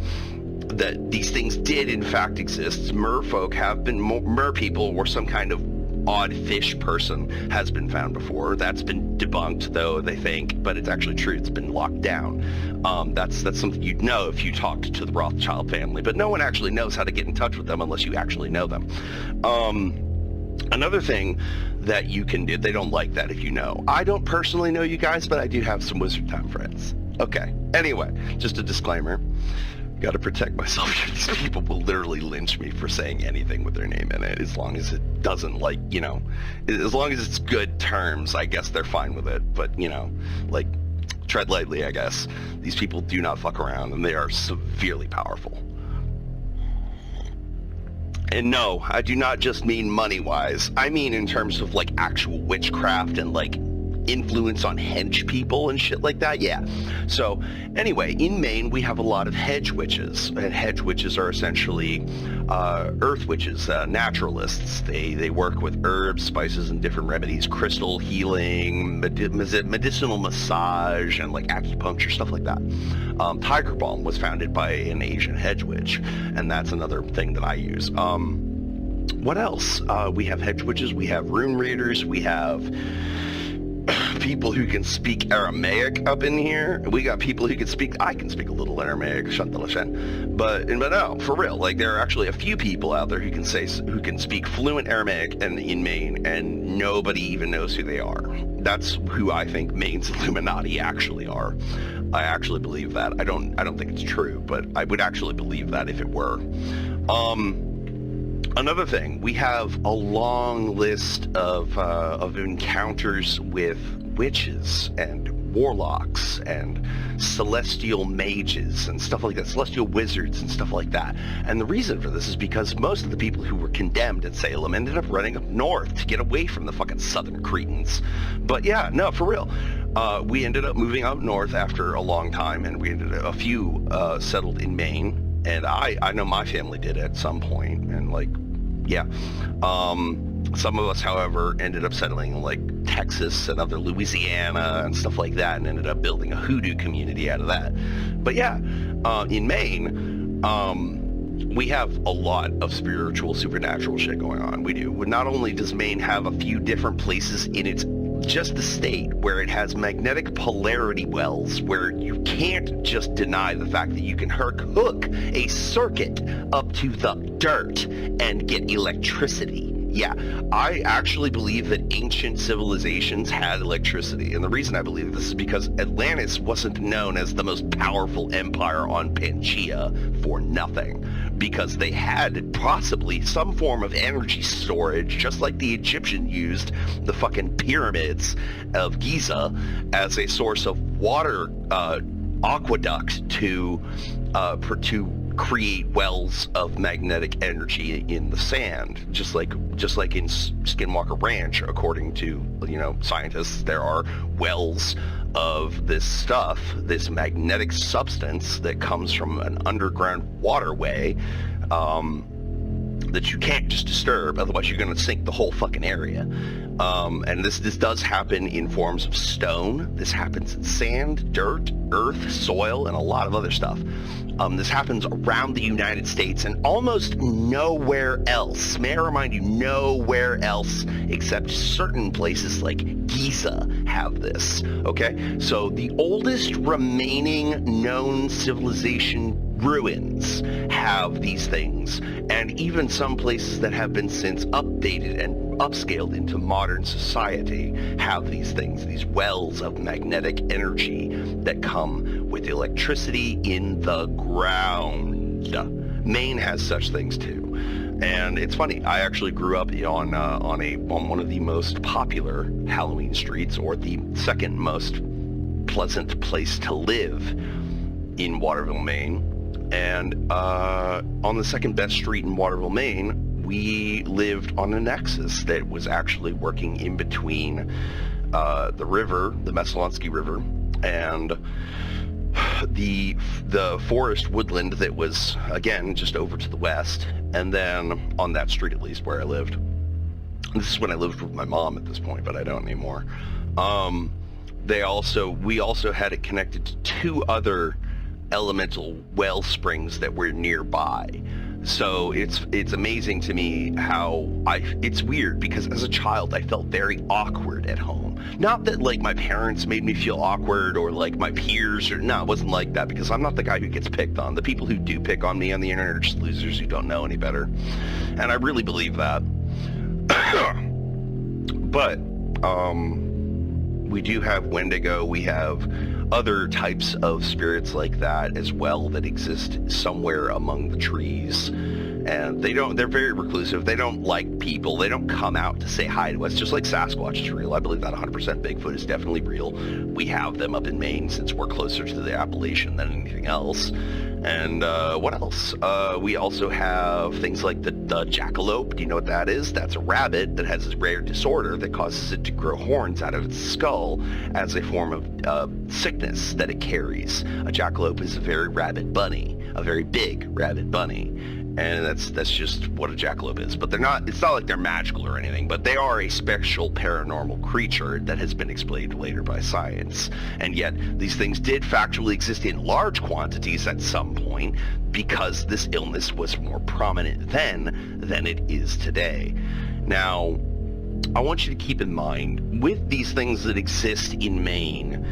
these things did in fact exist. Merfolk have been, mer people or some kind of odd fish person has been found before. That's been debunked, though, they think, but it's actually true. It's been locked down. That's something you'd know if you talked to the Rothschild family, but no one actually knows how to get in touch with them unless you actually know them. Another thing that you can do, they don't like that if you know. I don't personally know you guys, but I do have some Wizard Time friends. Okay, anyway, just a disclaimer. Got to protect myself. These people will literally lynch me for saying anything with their name in it, as long as it doesn't, like, you know, as long as it's good terms, I guess they're fine with it. But, you know, like, tread lightly, I guess. These people do not fuck around, and they are severely powerful. And no, I do not just mean money-wise. I mean in terms of, like, actual witchcraft and, like, influence on hedge people and shit like that. Yeah. So anyway, in Maine we have a lot of hedge witches, and hedge witches are essentially earth witches, naturalists. They work with herbs, spices, and different remedies, crystal healing, medicinal massage, and like acupuncture, stuff like that. Tiger balm was founded by an Asian hedge witch, and that's another thing that I use. What else? We have hedge witches, we have rune readers, we have people who can speak Aramaic up in here. We got people who can speak, I can speak a little Aramaic, but no, for real, like, there are actually a few people out there who can speak fluent Aramaic and in Maine, and nobody even knows who they are. That's who I think Maine's Illuminati actually are. I actually believe that. I don't think it's true, but I would actually believe that if it were. Another thing, we have a long list of encounters with witches and warlocks and celestial mages and stuff like that, celestial wizards and stuff like that. And the reason for this is because most of the people who were condemned at Salem ended up running up north to get away from the fucking southern Cretans. But yeah, no, for real. We ended up moving up north after a long time, and we ended up, a few settled in Maine. And I know my family did at some point, and like, yeah. Some of us, however, ended up settling in like Texas and other Louisiana and stuff like that, and ended up building a hoodoo community out of that. But yeah, in Maine, we have a lot of spiritual, supernatural shit going on. We do. Not only does Maine have a few different places in its just the state where it has magnetic polarity wells, where you can't just deny the fact that you can hook a circuit up to the dirt and get electricity. Yeah, I actually believe that ancient civilizations had electricity, and the reason I believe this is because Atlantis wasn't known as the most powerful empire on Pangaea for nothing, because they had possibly some form of energy storage, just like the Egyptians used the fucking pyramids of Giza as a source of water aqueduct to create wells of magnetic energy in the sand, just like in Skinwalker Ranch. According to, you know, scientists, there are wells of this stuff, this magnetic substance that comes from an underground waterway that you can't just disturb, otherwise you're going to sink the whole fucking area. And this does happen in forms of stone. This happens in sand, dirt, earth, soil, and a lot of other stuff. This happens around the United States and almost nowhere else. May I remind you, nowhere else except certain places like Giza have this, okay? So the oldest remaining known civilization ruins have these things, and even some places that have been since updated and upscaled into modern society have these things, these wells of magnetic energy that come with electricity in the ground. Maine has such things too. And it's funny, I actually grew up on one of the most popular Halloween streets, or the second most pleasant place to live in Waterville, Maine. And on the second best street in Waterville, Maine, we lived on a nexus that was actually working in between the river, the Messalonsky River, and the forest woodland that was, again, just over to the west. And then on that street, at least, where I lived. This is when I lived with my mom at this point, but I don't anymore. We also had it connected to two other elemental well springs that were nearby. So it's amazing to me how it's weird, because as a child I felt very awkward at home. Not that like my parents made me feel awkward, or like my peers, or no, it wasn't like that, because I'm not the guy who gets picked on. The people who do pick on me on the internet are just losers who don't know any better. And I really believe that. But we do have Wendigo, we have other types of spirits like that as well that exist somewhere among the trees, and they're very reclusive. They don't like people. They don't come out to say hi to us, just like Sasquatch is real. I believe that 100%. Bigfoot is definitely real. We have them up in Maine since we're closer to the Appalachian than anything else. And what else? We also have things like the jackalope. Do you know what that is? That's a rabbit that has this rare disorder that causes it to grow horns out of its skull as a form of sickness that it carries. A jackalope is a very rabid bunny, a very big rabid bunny. And that's just what a jackalope is. But it's not like they're magical or anything, but they are a special paranormal creature that has been explained later by science. And yet these things did factually exist in large quantities at some point, because this illness was more prominent then than it is today. Now, I want you to keep in mind, with these things that exist in Maine,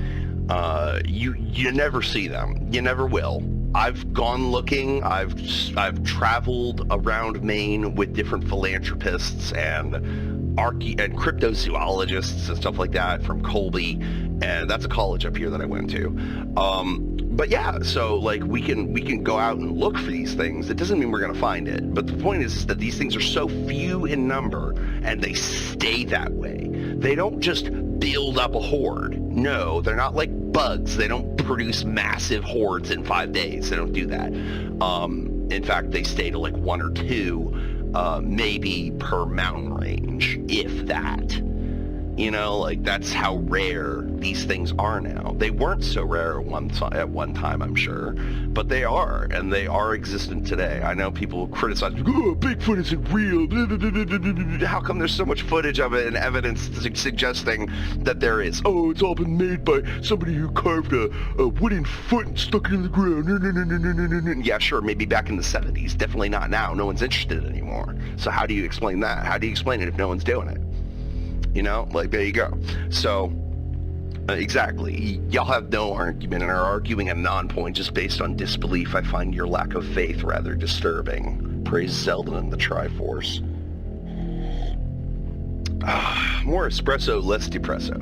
you never see them. You never will. I've gone looking. I've traveled around Maine with different philanthropists and cryptozoologists and stuff like that from Colby, and that's a college up here that I went to. But yeah, so like we can go out and look for these things. It doesn't mean we're gonna find it, but the point is that these things are so few in number, and they stay that way. They don't just build up a horde. No, they're not like bugs. They don't produce massive hordes in 5 days. They don't do that. In fact, they stay to like 1 or 2 maybe per mountain range, if that. You know, like that's how rare these things are now. They weren't so rare at one time, I'm sure, but they are, and they are existent today. I know people criticize, oh, Bigfoot isn't real. How come there's so much footage of it and evidence suggesting that there is? Oh, it's all been made by somebody who carved a wooden foot and stuck it in the ground. Yeah, sure, maybe back in the 70s. Definitely not now. No one's interested anymore. So how do you explain that? How do you explain it if no one's doing it? You know, like, there you go. So, exactly. Y'all have no argument and are arguing a non-point just based on disbelief. I find your lack of faith rather disturbing. Praise Zelda and the Triforce. More espresso, less depresso.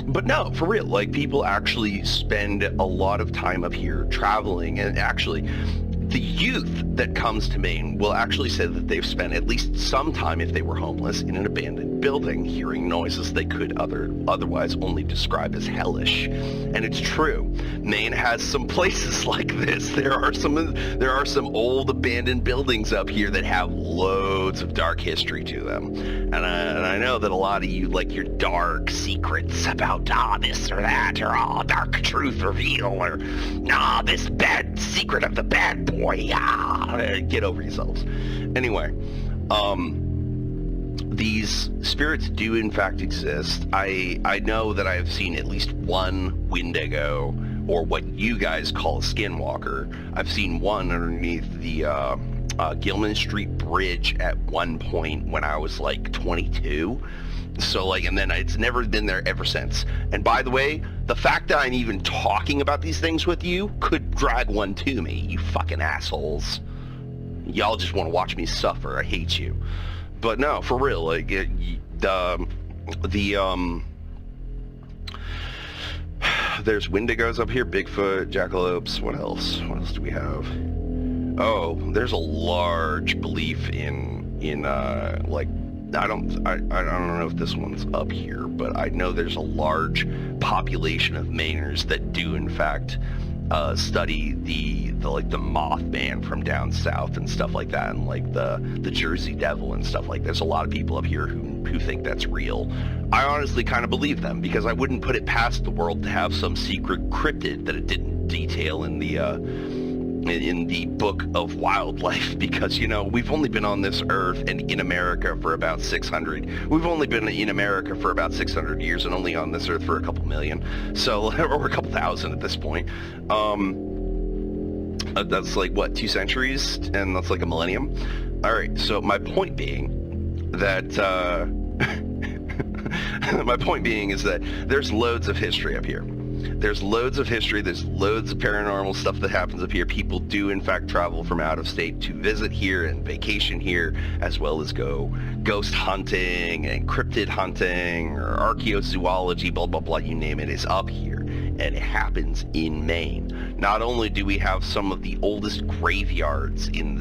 But no, for real, like, people actually spend a lot of time up here traveling, and actually the youth that comes to Maine will actually say that they've spent at least some time, if they were homeless, in an abandoned building, hearing noises they could otherwise only describe as hellish. And it's true, Maine has some places like this. There are some old abandoned buildings up here that have loads of dark history to them. And I know that a lot of you like your dark secrets about this or that, or dark truth reveal, or this bad secret of the bad boy. Get over yourselves. Anyway, these spirits do in fact exist. I know that I have seen at least one Wendigo, or what you guys call a skinwalker. I've seen one underneath the Gilman Street Bridge at one point when I was like 22. So like, and then it's never been there ever since. And by the way, the fact that I'm even talking about these things with you could drag one to me, you fucking assholes. Y'all just want to watch me suffer. I hate you. But no, for real, like there's Wendigos up here, Bigfoot, jackalopes. What else? What else do we have? Oh, there's a large belief in like, I don't know if this one's up here, but I know there's a large population of Mainers that do in fact study the Mothman from down south and stuff like that, and like the Jersey Devil and stuff like that. There's a lot of people up here who think that's real. I honestly kind of believe them, because I wouldn't put it past the world to have some secret cryptid that it didn't detail in the book of wildlife, because we've only been on this earth and in America for about 600. We've only been in America for about 600 years and only on this earth for a couple million, so or a couple thousand at this point. That's like what, 2 centuries, and that's like a millennium. All right, so my point being that is that there's loads of history up here. There's loads of history. There's loads of paranormal stuff that happens up here. People do, in fact, travel from out of state to visit here and vacation here, as well as go ghost hunting and cryptid hunting or archaeozoology, blah, blah, blah, you name it, is up here. And it happens in Maine. Not only do we have some of the oldest graveyards in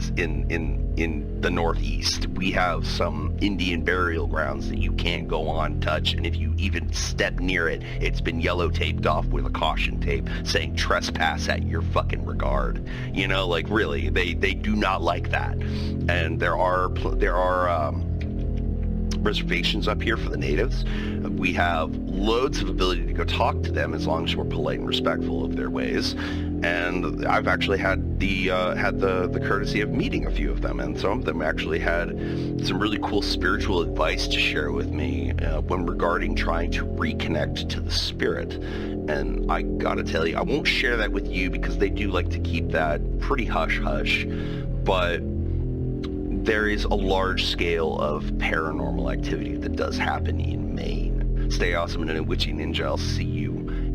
the Northeast, we have some Indian burial grounds that you can't go on, touch, and if you even step near it, it's been yellow taped off with a caution tape saying trespass at your fucking regard. Like really, they do not like that. And there are reservations up here for the natives. We have loads of ability to go talk to them as long as we're polite and respectful of their ways. And I've actually had the courtesy of meeting a few of them, and some of them actually had some really cool spiritual advice to share with me when regarding trying to reconnect to the spirit. And I gotta tell you, I won't share that with you because they do like to keep that pretty hush-hush, but there is a large scale of paranormal activity that does happen in Maine. Stay awesome and a witchy ninja. I'll see you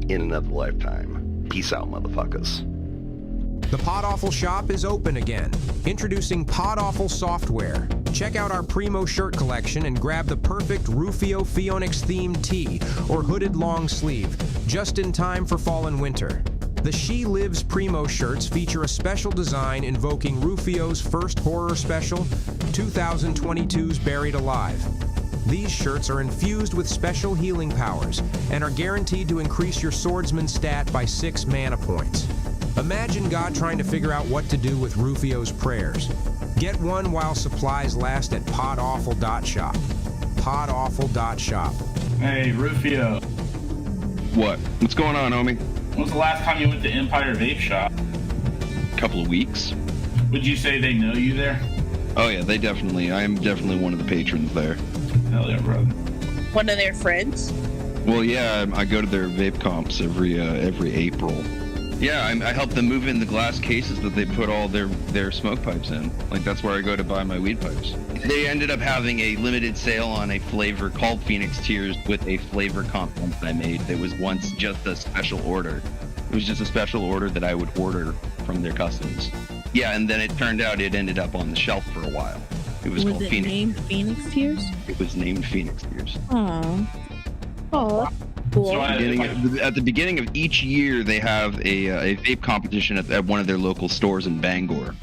in another lifetime. Peace out, motherfuckers. The PodAWFUL shop is open again. Introducing PodAWFUL software. Check out our Primo shirt collection and grab the perfect Ruphio Pheonix themed tee or hooded long sleeve, just in time for fall and winter. The She Lives Primo shirts feature a special design invoking Rufio's first horror special, 2022's Buried Alive. These shirts are infused with special healing powers and are guaranteed to increase your swordsman stat by 6 mana points. Imagine God trying to figure out what to do with Rufio's prayers. Get one while supplies last at podawful.shop. Podawful.shop. Hey, Rufio. What? What's going on, homie? When was the last time you went to Empire Vape Shop? Couple of weeks. Would you say they know you there? Oh yeah, I am definitely one of the patrons there. Hell yeah, brother. One of their friends? Well, yeah, I go to their vape comps every April. Yeah, I help them move in the glass cases that they put all their smoke pipes in. Like, that's where I go to buy my weed pipes. They ended up having a limited sale on a flavor called Phoenix Tears with a flavor comp that I made that was once just a special order. It was just a special order that I would order from their customers. Yeah, and then it turned out it ended up on the shelf for a while. It was called Phoenix. named Phoenix Tears? It was named Phoenix Tears. Aww. Oh, cool. At the beginning of each year, they have a vape competition at one of their local stores in Bangor.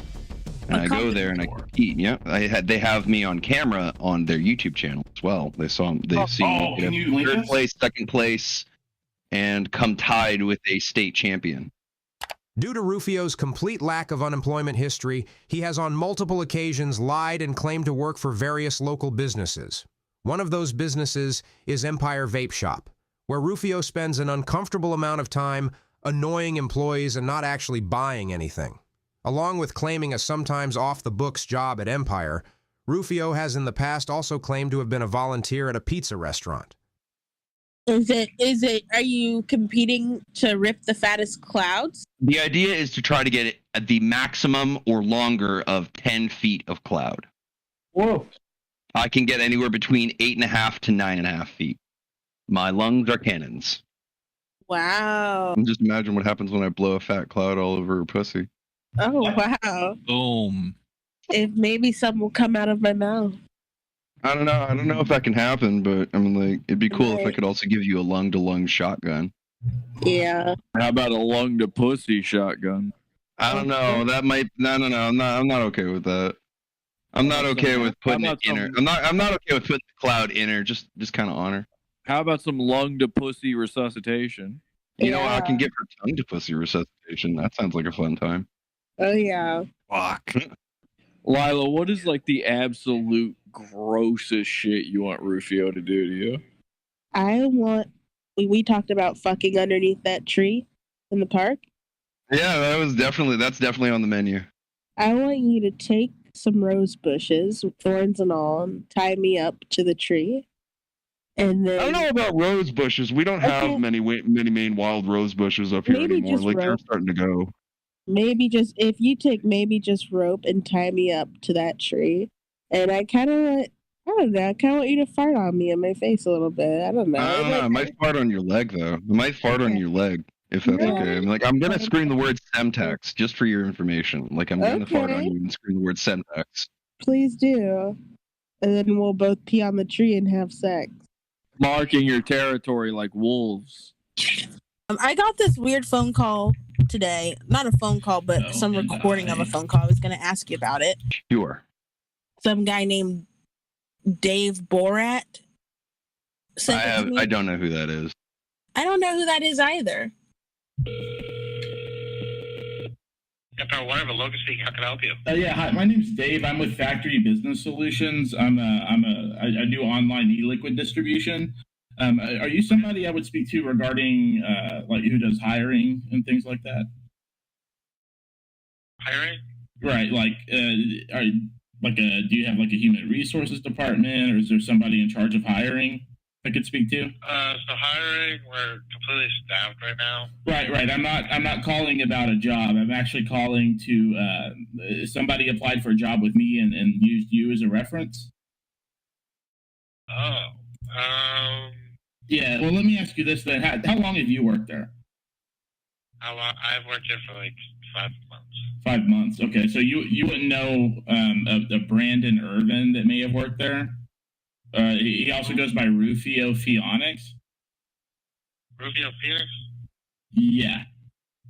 And I go there and I compete. Yeah, they have me on camera on their YouTube channel as well. They see me get third place, second place, and come tied with a state champion. Due to Rufio's complete lack of unemployment history, he has on multiple occasions lied and claimed to work for various local businesses. One of those businesses is Empire Vape Shop, where Rufio spends an uncomfortable amount of time annoying employees and not actually buying anything. Along with claiming a sometimes off-the-books job at Empire, Rufio has in the past also claimed to have been a volunteer at a pizza restaurant. Are you competing to rip the fattest clouds? The idea is to try to get it at the maximum or longer of 10 feet of cloud. Whoa. I can get anywhere between 8.5 to 9.5 feet. My lungs are cannons. Wow. Just imagine what happens when I blow a fat cloud all over her pussy. Oh, wow. Boom. If maybe some will come out of my mouth. I don't know if that can happen, but I mean, like, it'd be cool if I could also give you a lung-to-lung shotgun. Yeah. How about a lung to pussy shotgun? I don't know. That might. No. I'm not okay with that. I'm not okay with putting it in her. I'm not okay with putting the cloud in her. Just kind of on her. How about some lung to pussy resuscitation? You know, I can give her tongue to pussy resuscitation. That sounds like a fun time. Oh yeah. Fuck. Lilah, what is like the absolute grossest shit you want Rufio to do to you? I want. We talked about fucking underneath that tree in the park. Yeah, that's definitely on the menu. I want you to take some rose bushes with thorns and all and tie me up to the tree. And then I don't know about rose bushes. We don't have many Maine wild rose bushes up here anymore. Like they're starting to go. Maybe just if you take rope and tie me up to that tree, and I kind of want you to fart on me in my face a little bit. I don't know. I might fart on your leg though. I might fart on your leg if that's okay. I'm gonna scream the word Semtex just for your information. Like I'm gonna fart on you and scream the word Semtex. Please do, and then we'll both pee on the tree and have sex. Marking your territory like wolves. I got this weird phone call today. Not a phone call, but some recording of a phone call. I was going to ask you about it. Sure. Some guy named Dave Borat. I don't know who that is. I don't know who that is either. Whatever, Logan speaking. How can I help you? Yeah, hi. My name's Dave. I'm with Factory Business Solutions. I do online e-liquid distribution. Are you somebody I would speak to regarding like who does hiring and things like that? Hiring? Right. Like, do you have like a human resources department, or is there somebody in charge of hiring I could speak to? So hiring, we're completely staffed right now. Right. I'm not calling about a job. I'm actually calling to somebody applied for a job with me and used you as a reference. Oh. Yeah. Well, let me ask you this then: how long have you worked there? How long? I've worked here for like 5 months. 5 months. Okay. So you wouldn't know a Brandon Irvin that may have worked there. He also goes by Ruphio Pheonix. Ruphio Pheonix? Yeah.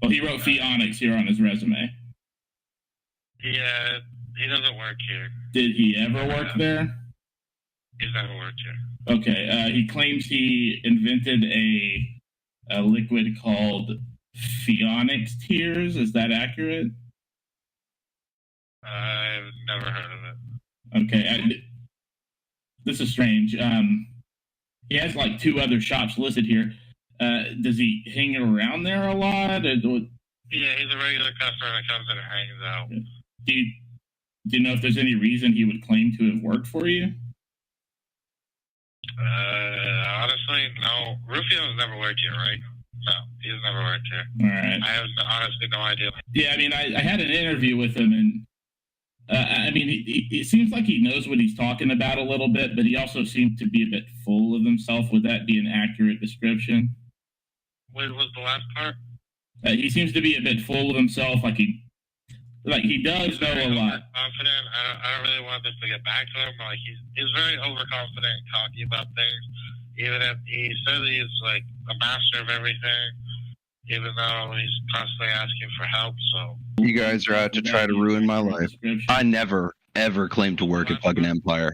Well, he wrote Pheonix here on his resume. Yeah, he doesn't work here. Did he ever work there? He's never worked here. Okay. He claims he invented a liquid called Pheonix tears. Is that accurate? I've never heard of it. Okay. This is strange. He has like 2 other shops listed here. Does he hang around there a lot? Yeah, he's a regular customer that comes in and hangs out. Do you know if there's any reason he would claim to have worked for you? Honestly, no. Rufio's never worked here, right? No, he's never worked here. All right. I have honestly no idea. Yeah, I mean, I had an interview with him, and I mean, it seems like he knows what he's talking about a little bit, but he also seems to be a bit full of himself. Would that be an accurate description? What was the last part? He seems to be a bit full of himself, like he does know a lot. Confident. I don't really want this to get back to him. Like he's very overconfident talking about things. Even if he says he's like a master of everything, even though he's constantly asking for help. So you guys are out to try to ruin my life. I never ever claimed to work at fucking Empire.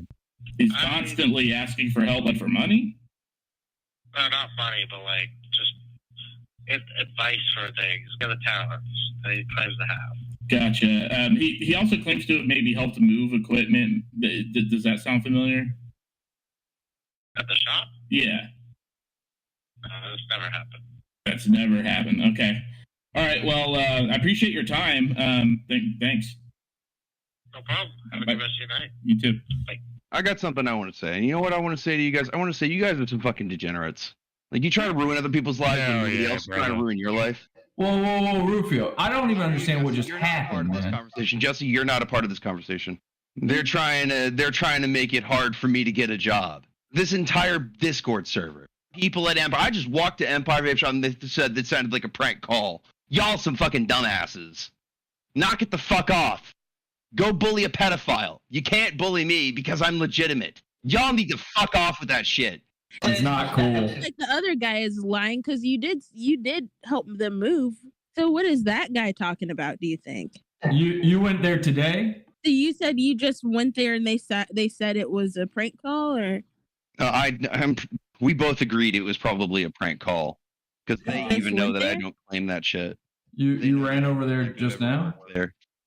He's constantly asking for help, but for money. No, not money, but like just advice for things, got the talents that he claims to have. Gotcha. He also claims to have maybe helped move equipment. Does that sound familiar? At the shop? Yeah. That's never happened. That's never happened. Okay. All right. Well, I appreciate your time. Thanks. No problem. Have a good rest of your night. You too. Bye. I got something I want to say. And you know what I want to say to you guys? I want to say you guys are some fucking degenerates. Like, you try to ruin other people's lives and nobody else is trying to ruin your life. Whoa, Rufio. I don't even understand what just happened, man. Conversation. Jesse, you're not a part of this conversation. They're trying to make it hard for me to get a job. This entire Discord server. People at Empire. I just walked to Empire Vape Shop and they said that sounded like a prank call. Y'all some fucking dumbasses. Knock it the fuck off. Go bully a pedophile. You can't bully me because I'm legitimate. Y'all need to fuck off with that shit. It's not cool. Like the other guy is lying because you did help them move. So what is that guy talking about? Do you think? You went there today? So you said you just went there and they said it was a prank call, or? We both agreed it was probably a prank call because they even know that I don't claim that shit. You ran over there just now?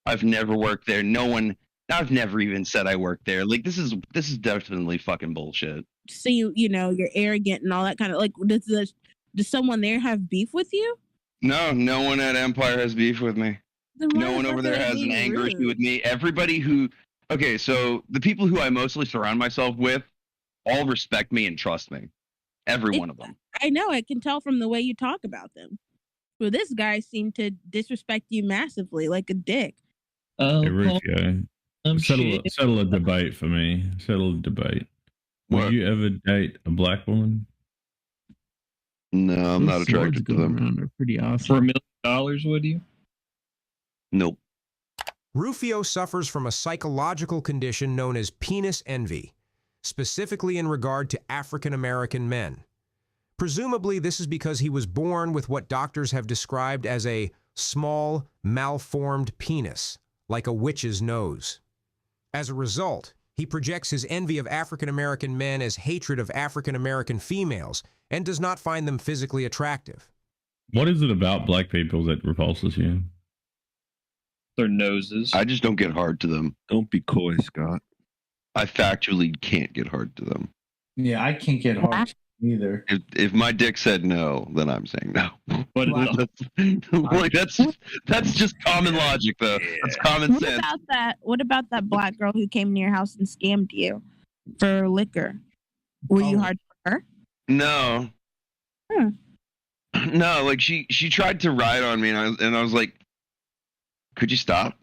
I've never worked there. I've never even said I worked there. Like, this is definitely fucking bullshit. So you're arrogant and all that kind of, like, does someone there have beef with you? No one at Empire has beef with me. No one over there has an anger issue with me. So the people who I mostly surround myself with all respect me and trust me. Every one of them. I know. I can tell from the way you talk about them. Well, this guy seemed to disrespect you massively, like a dick. Hey, Rufio, settle a debate for me. Settle a debate. Would you ever date a black woman? No, I'm not attracted to them. They're pretty awesome. For $1 million, would you? Nope. Rufio suffers from a psychological condition known as penis envy, specifically in regard to African American men. Presumably, this is because he was born with what doctors have described as a small, malformed penis, like a witch's nose. As a result, he projects his envy of African American men as hatred of African American females and does not find them physically attractive. What is it about black people that repulses you? Their noses. I just don't get hard to them. Don't be coy, Scott. I factually can't get hard to them. Yeah, I can't get hard to either. If my dick said no, then I'm saying no. But that's just common logic, though. That's common sense. What about that black girl who came to your house and scammed you for liquor? Were you hard for her? No. No, like she tried to ride on me, and I was like, "Could you stop?"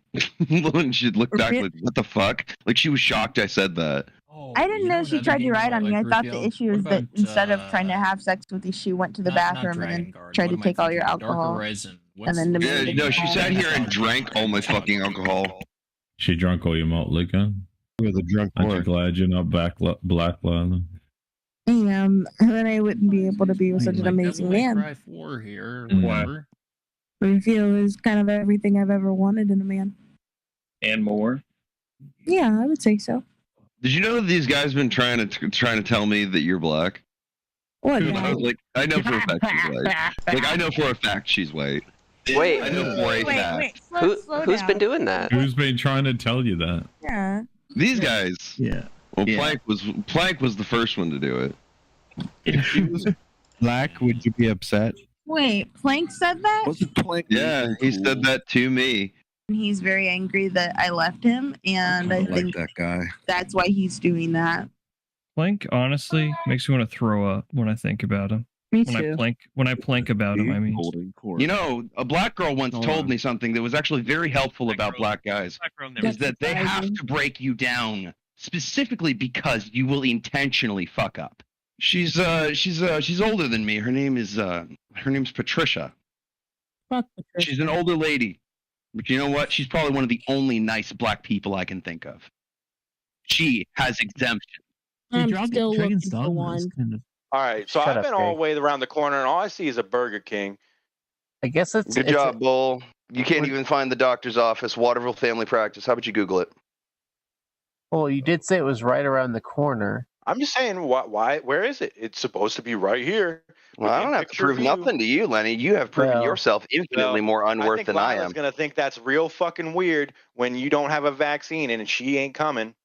And she looked back like, "What the fuck?" Like, she was shocked I said that. I didn't know she tried to ride on you. I thought the issue is that instead of trying to have sex with you, she went to the bathroom and then tried to take all your alcohol. And then she sat here and drank all my fucking alcohol. She drank all your malt liquor? With a drunk Aren't you glad you're not black, Lila? And then I wouldn't be able to be with such an amazing man. Rufio is kind of everything I've ever wanted in a man. And more. Yeah, I would say so. Did you know that these guys been trying to tell me that you're black? What? I was like, I know for a fact she's white. Like, I know for a fact she's white. Wait, I know for a fact. Who's been doing that? Who's been trying to tell you that? Yeah. These guys. Yeah. Well, Plank was the first one to do it. If she was black, would you be upset? Wait, Plank said that? Wasn't Plank? Yeah, he said that to me. He's very angry that I left him, and I think that guy. That's why he's doing that. Plank honestly makes me want to throw up when I think about him. Me too. too. When I plank about him, I mean. You know, a black girl once told me something that was actually very helpful about black guys. Is that they have to break you down specifically because you will intentionally fuck up. She's older than me. Her name's Patricia. Fuck Patricia. She's an older lady. But you know what? She's probably one of the only nice black people I can think of. She has exemption. I'm still looking for one. All right, so I've been all the way around the corner, and all I see is a Burger King. I guess it's good job, Bull. You can't even find the doctor's office. Waterville Family Practice. How about you Google it? Well, you did say it was right around the corner. I'm just saying, why? Where is it? It's supposed to be right here. Well, I don't have to prove nothing to you, Lenny. You have proven yourself infinitely more unworth than I am. I think Lila's gonna think that's real fucking weird when you don't have a vaccine and she ain't coming.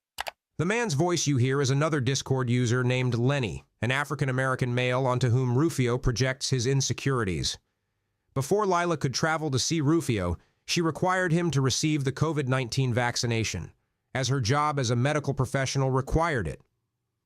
The man's voice you hear is another Discord user named Lenny, an African-American male onto whom Rufio projects his insecurities. Before Lilah could travel to see Rufio, she required him to receive the COVID-19 vaccination, as her job as a medical professional required it.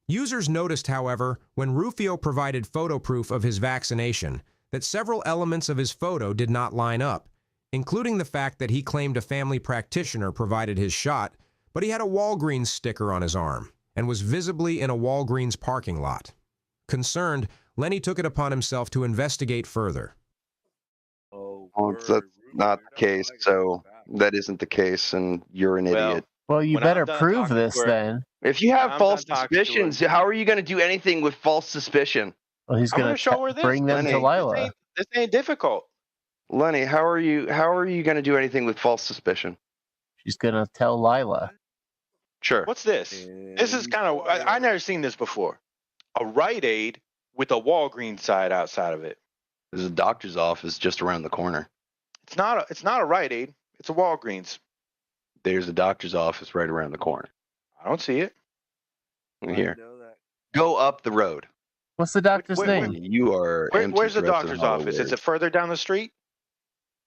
Users noticed, however, when Rufio provided photo proof of his vaccination, that several elements of his photo did not line up, including the fact that he claimed a family practitioner provided his shot, but he had a Walgreens sticker on his arm and was visibly in a Walgreens parking lot. Concerned, Lenny took it upon himself to investigate further. Well, that's not the case, so that isn't the case, and you're an idiot. Well, you better prove this then. If you have false suspicions, how are you going to do anything with false suspicion? Well, he's going to bring them to Lilah. This ain't difficult. Lenny, how are you going to do anything with false suspicion? She's going to tell Lilah. Sure. What's this? This is kind of I never seen this before. A Rite Aid with a Walgreens side outside of it. There's a doctor's office just around the corner. It's not a Rite Aid. It's a Walgreens. There's a doctor's office right around the corner. I don't see it. Here. Go up the road. What's the doctor's name? You are. Where's the doctor's office? Is it further down the street?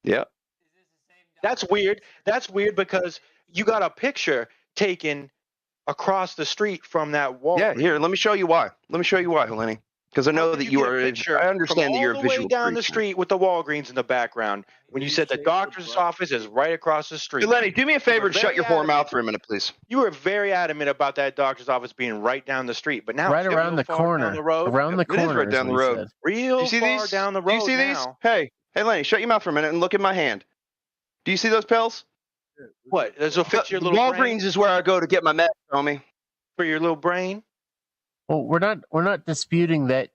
Yeah. That's weird. That's weird because you got a picture taken across the street from that Walgreens. Yeah, here, let me show you why. Lenny. Because I know that you are. I understand that you're a visual all the way down the creature. street with the Walgreens in the background. When you said the doctor's office is right across the street. Hey, Lenny, do me a favor and shut your whore mouth for a minute, please. You were very adamant about that doctor's office being right down the street, but now right it's around the corner. Down the road. Around the corner. It is right down the road. Real far down the road. Do you see these? Now. Hey, Lenny, shut your mouth for a minute and look at my hand. Do you see those pills? What? This will fix your little Walgreens brain? is where I go to get my meds, homie. For your little brain? Well, we're not disputing that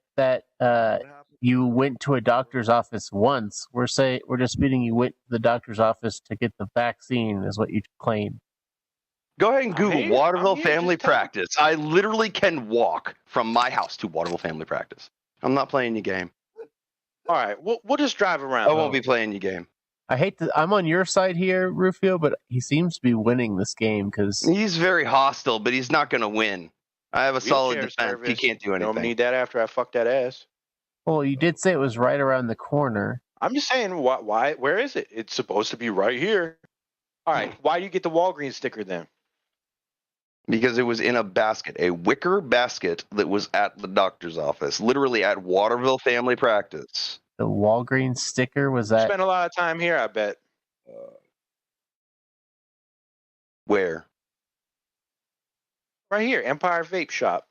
you went to a doctor's office once. We're disputing you went to the doctor's office to get the vaccine, is what you claim. Go ahead and Google Waterville Family Practice. I literally can walk from my house to Waterville Family Practice. I'm not playing your game. All right, we'll just drive around. I won't be playing your game. I'm on your side here, Rufio, but he seems to be winning this game because he's very hostile, but he's not going to win. I have a solid defense. He can't do anything. Don't need that after I fuck that ass. Well, you did say it was right around the corner. I'm just saying, why? Where is it? It's supposed to be right here. All right, why do you get the Walgreens sticker then? Because it was in a basket, a wicker basket that was at the doctor's office, literally at Waterville Family Practice. The Walgreens sticker was at. Spent a lot of time here, I bet. Where? Right here, Empire Vape Shop.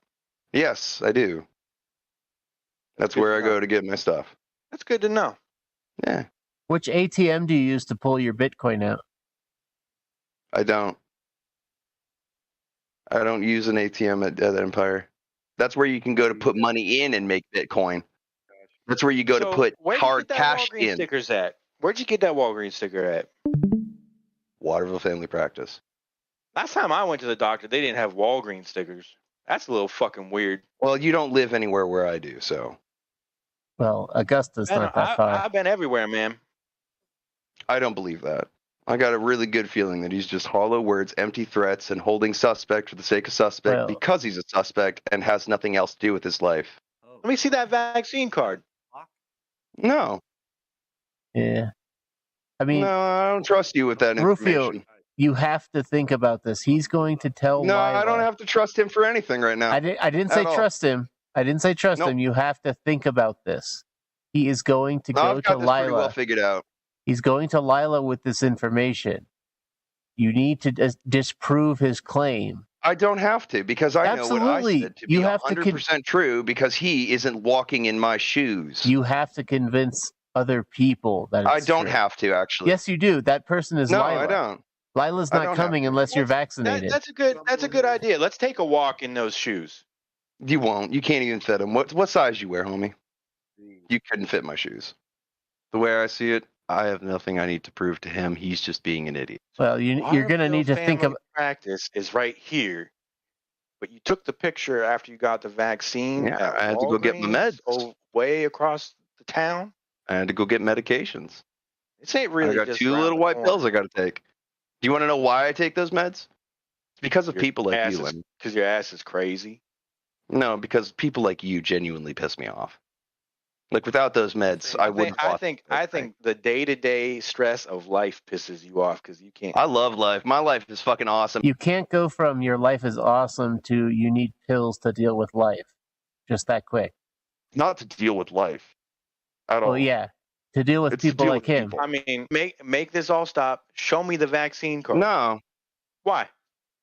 Yes, I do. That's where I go to get my stuff. That's good to know. Yeah. Which ATM do you use to pull your Bitcoin out? I don't use an ATM at Empire. That's where you can go to put money in and make Bitcoin. That's where you go to put hard cash in. Stickers at? Where'd you get that Walgreens sticker at? Waterville Family Practice. Last time I went to the doctor, they didn't have Walgreens stickers. That's a little fucking weird. Well, you don't live anywhere where I do, so. Well, Augusta's not that far. I've been everywhere, man. I don't believe that. I got a really good feeling that he's just hollow words, empty threats, and holding suspect for the sake of suspect because he's a suspect and has nothing else to do with his life. Let me see that vaccine card. No. Yeah. I mean, no, I don't trust you with that information. Rufio, you have to think about this. He's going to tell No, Lilah. I don't have to trust him for anything right now. I didn't say trust him. I didn't say trust him. You have to think about this. He is going to go I've got to this Lilah. pretty well figured out. He's going to Lilah with this information. You need to disprove his claim. I don't have to because I know what I said to be 100% true because he isn't walking in my shoes. You have to convince other people that it's I don't true. have to, actually. Yes, you do. That person is No, Lilah. I don't. Lilah's not coming unless you're vaccinated. That's a good idea. Let's take a walk in those shoes. You won't. You can't even fit them. What size you wear, homie? You couldn't fit my shoes. The way I see it, I have nothing I need to prove to him. He's just being an idiot. Well, you're going to need to think of practice is right here. but you took the picture after you got the vaccine. Yeah, at I had to go get my Walgreens meds. Way across the town. I had to go get medications. This ain't really. I got just 2 around little the white corner. pills I got to take. Do you want to know why I take those meds? It's because of people like you. Because your ass is crazy. No, because people like you genuinely piss me off. Like without those meds, I wouldn't. I think the day-to-day stress of life pisses you off because you can't. I love life. My life is fucking awesome. You can't go from your life is awesome to you need pills to deal with life. Just that quick. Not to deal with life at all. Well, yeah. To deal with people like him. I mean, make this all stop. Show me the vaccine card. No. Why?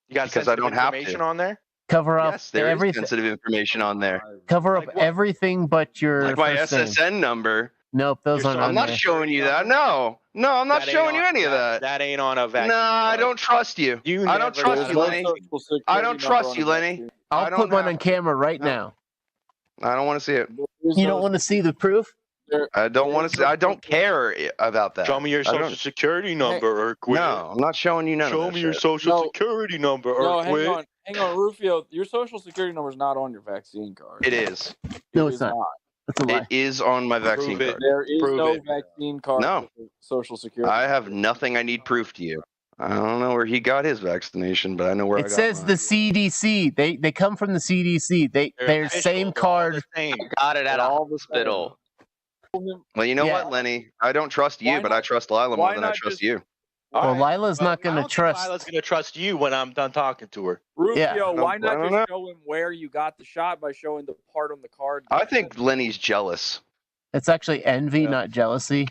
You got Because I don't have information to. on there? Cover up Yes, there is everything. sensitive information on there. Cover up everything but your Like my first name. SSN number. Nope, those aren't on I'm not there. showing you that. No, I'm not That ain't showing you on- any of that. That ain't on a vaccine. Nah, I don't trust you. I don't trust you, Lenny. I don't trust you, Lenny. I'll put one on camera right now. I don't want to see it. You don't want to see the proof? I don't want to see. I don't care about that. Show me your I don't- social security number, or quit. No, I'm not showing you none Show of that me your shit. social security number, or No, quit. hang on, Rufio. Your social security number is not on your vaccine card. It is. No, It it's is not. That's a lie. It is on my vaccine Prove it. card. There is Prove no it. vaccine card. No. with social security. I have nothing I need proof to you. I don't know where he got his vaccination, but I know where I It got says mine. the CDC. They come from the CDC. They're same card. Got it at a hospital. Well, you know Yeah. what, Lenny? I don't trust you, but I trust Lilah more than I trust you. Well, Lila's not going to trust. Lila's going to trust you when I'm done talking to her. Rufio, Yeah. why I not don't just show him where you got the shot by showing the part on the card? I think Lenny's jealous. It's actually envy, not jealousy.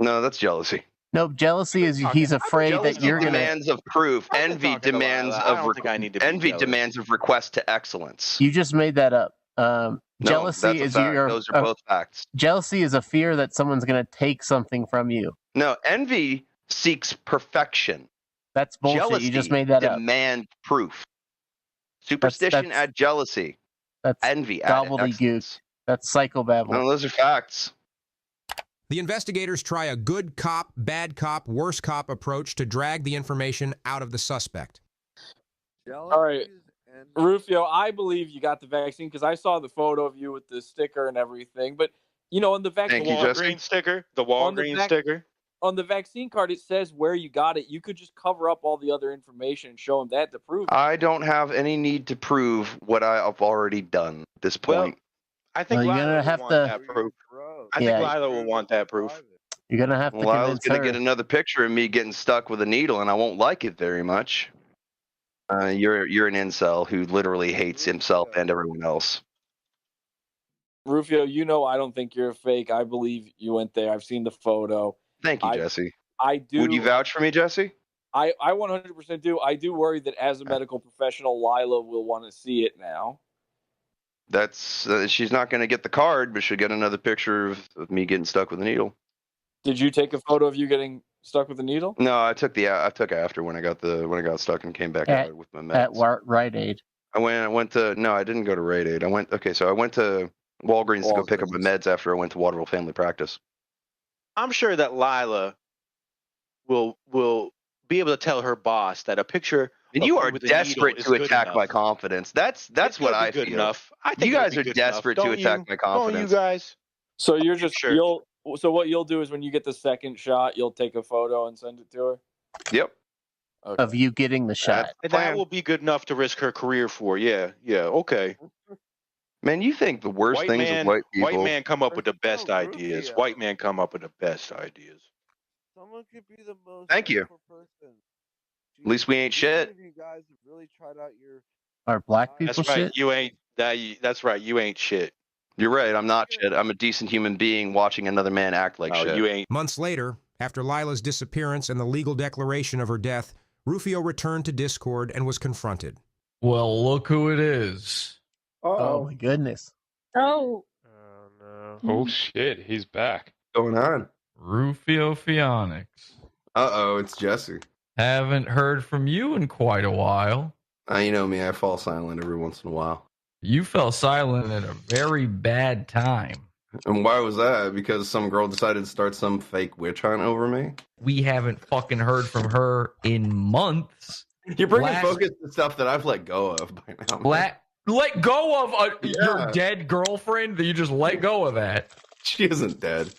No, that's jealousy. Nope, jealousy is he's afraid that Jealousy you're going to. demands of proof. Envy talking to demands Lilah. I of don't think I need to be envy jealous. demands of request to excellence. You just made that up. No, Jealousy that's a is fact. your. Those are both facts. Jealousy is a fear that someone's going to take something from you. No, envy seeks perfection. That's bullshit. Jealousy You just made that up. demands proof. Superstition that's- add jealousy. That's Envy add gobbledygook. excellence. That's psychobabble. No, those are facts. The investigators try a good cop, bad cop, worse cop approach to drag the information out of the suspect. All right, Rufio, I believe you got the vaccine because I saw the photo of you with the sticker and everything. But you know, on the vaccine, The Walgreens sticker. The Walgreens sticker. On the vaccine card, it says where you got it. You could just cover up all the other information and show them that to prove it. I don't have any need to prove what I've already done at this point. I think Well, you're Lilah gonna will have want to- that proof. I Yeah. think Lilah will want that proof. You're going to have to Well, I was convince going her. to get another picture of me getting stuck with a needle, and I won't like it very much. You're an incel who literally hates himself and everyone else. Rufio, you know I don't think you're a fake. I believe you went there. I've seen the photo. Thank you, Jesse. I do. Would you vouch for me, Jesse? I 100% do. I do worry that as a medical professional, Lilah will want to see it now. That's she's not going to get the card, but she'll get another picture of me getting stuck with a needle. Did you take a photo of you getting stuck with a needle? No, I took after when I got stuck and came back out with my meds. At Rite Aid. I went to no, I didn't go to Rite Aid. I went to Walgreens to go pick up my meds after I went to Waterville Family Practice. I'm sure that Lilah will be able to tell her boss that a picture. And of you her are with a needle desperate is to good attack enough. my confidence. That's what I good feel. enough. I think you it'll guys be are good desperate enough. to Don't attack you? my Don't confidence. you guys? So you're just Sure. So what you'll do is when you get the second shot, you'll take a photo and send it to her. Yep. Okay. Of you getting the shot. That will be good enough to risk her career for. Yeah. Okay. Man, you think the worst White things man, of white people? White man come up with the best ideas. White man come up with the best ideas. Someone could be the most Thank you. wonderful person. At least we ain't shit. You guys have really tried out your. Are black people That's right. shit? You ain't that. That's right. You ain't shit. You're right. I'm not shit. I'm a decent human being watching another man act like No, shit. you ain't. Months later, after Lilah's disappearance and the legal declaration of her death, Rufio returned to Discord and was confronted. Well, look who it is. Oh my goodness. Oh. Oh shit, he's back. What's going on? Ruphio Pheonix. Uh-oh, it's Jesse. Haven't heard from you in quite a while. You know me, I fall silent every once in a while. You fell silent at a very bad time. And why was that? Because some girl decided to start some fake witch hunt over me? We haven't fucking heard from her in months. You're bringing focus to stuff that I've let go of by now. Let go of your dead girlfriend? That you just let go of that? She isn't dead.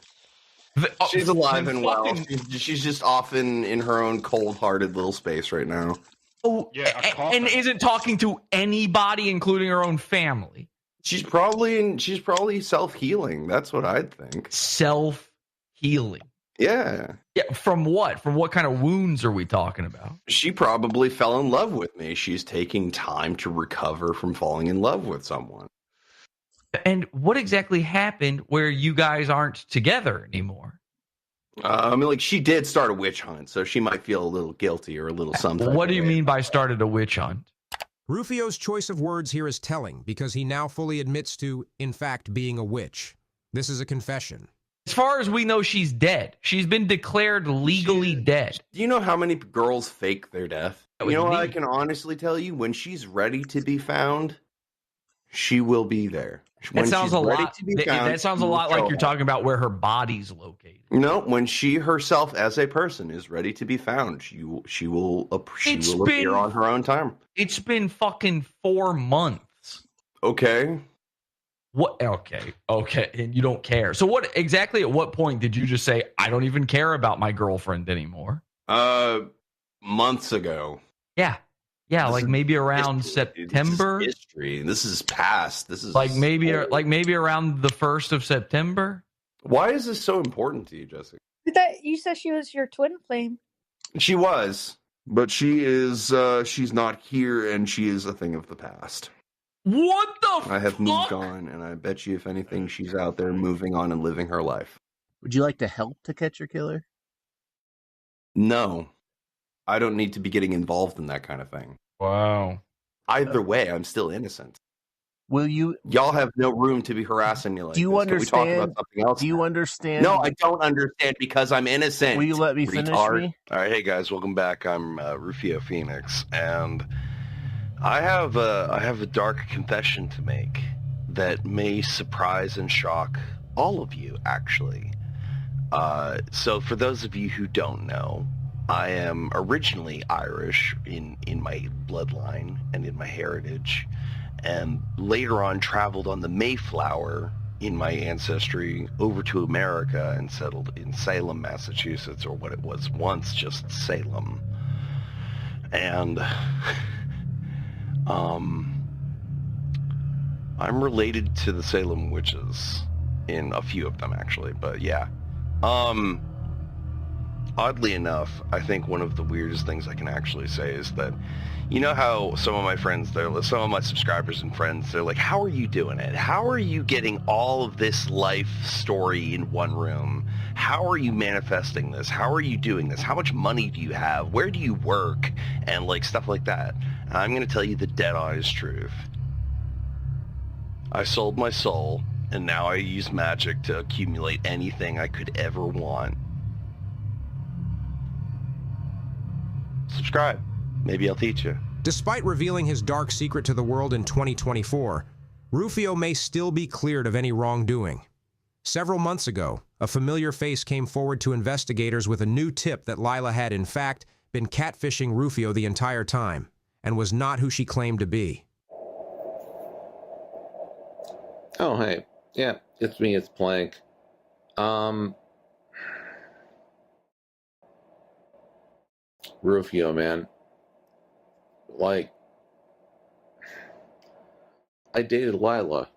She's alive and well. She's just off in her own cold-hearted little space right now. Oh, yeah, and isn't talking to anybody, including her own family. She's probably self-healing. That's what I'd think. Self-healing. Yeah. Yeah. From what? From what kind of wounds are we talking about? She probably fell in love with me. She's taking time to recover from falling in love with someone. And what exactly happened where you guys aren't together anymore? I mean, like, she did start a witch hunt, so she might feel a little guilty or a little something. What do you mean by started a witch hunt? Rufio's choice of words here is telling because he now fully admits to, in fact, being a witch. This is a confession. As far as we know, she's dead. She's been declared legally dead. Do you know how many girls fake their death? You know what I can honestly tell you? When she's ready to be found, she will be there. That sounds a lot. That sounds a lot like you're talking about where her body's located. No, when she herself, as a person, is ready to be found, she will appear on her own time. It's been fucking 4 months. Okay. What? Okay, and you don't care. So what exactly? At what point did you just say I don't even care about my girlfriend anymore? Months ago. Yeah, like maybe around September. This is history. This is past. This is like maybe around the 1st of September. Why is this so important to you, Jessica? That you said she was your twin flame. She was, but she is. She's not here, and she is a thing of the past. What the? I have moved on, and I bet you, if anything, she's out there moving on and living her life. Would you like to help to catch your killer? No. I don't need to be getting involved in that kind of thing. Wow. Either way, I'm still innocent. Will you? Y'all have no room to be harassing me like Do you this. understand? Can we talk about something else? Do you understand? No, I don't understand because I'm innocent. Will you let me finish me? All right, hey guys, welcome back. I'm Ruphio Pheonix, and I have a dark confession to make that may surprise and shock all of you, actually. So for those of you who don't know, I am originally Irish in my bloodline and in my heritage, and later on traveled on the Mayflower in my ancestry over to America and settled in Salem, Massachusetts, or what it was once just Salem. And I'm related to the Salem witches in a few of them, actually, but yeah. Oddly enough, I think one of the weirdest things I can actually say is that, you know how some of my friends, some of my subscribers and friends, they're like, how are you doing it? How are you getting all of this life story in one room? How are you manifesting this? How are you doing this? How much money do you have? Where do you work? And like stuff like that. And I'm going to tell you the dead honest truth. I sold my soul, and now I use magic to accumulate anything I could ever want. Subscribe. Maybe I'll teach you. Despite revealing his dark secret to the world in 2024, Rufio may still be cleared of any wrongdoing. Several months ago, a familiar face came forward to investigators with a new tip that Lilah had, in fact, been catfishing Rufio the entire time, and was not who she claimed to be. Oh, hey. Yeah, it's me, it's Plank. Rufio, man. Like, I dated Lilah.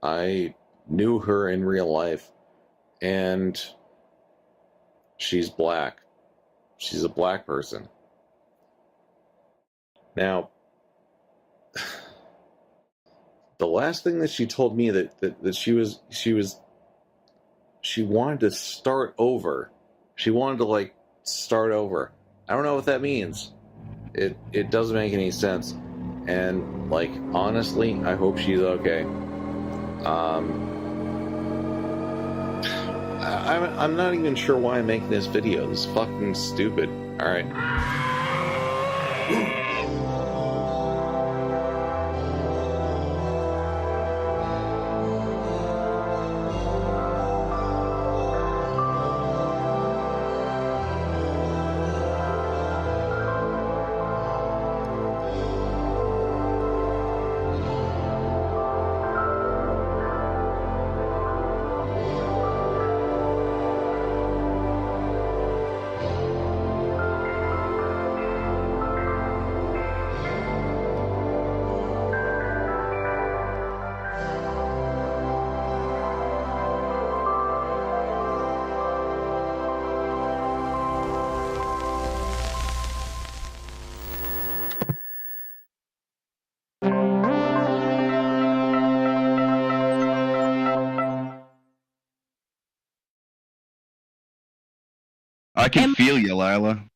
I knew her in real life, and she's black. She's a black person. Now, the last thing that she told me that she wanted to start over. She wanted to like start over. I don't know what that means. It doesn't make any sense. And like honestly, I hope she's okay. I'm not even sure why I'm making this video. This is fucking stupid. All right. I can feel you, Lilah.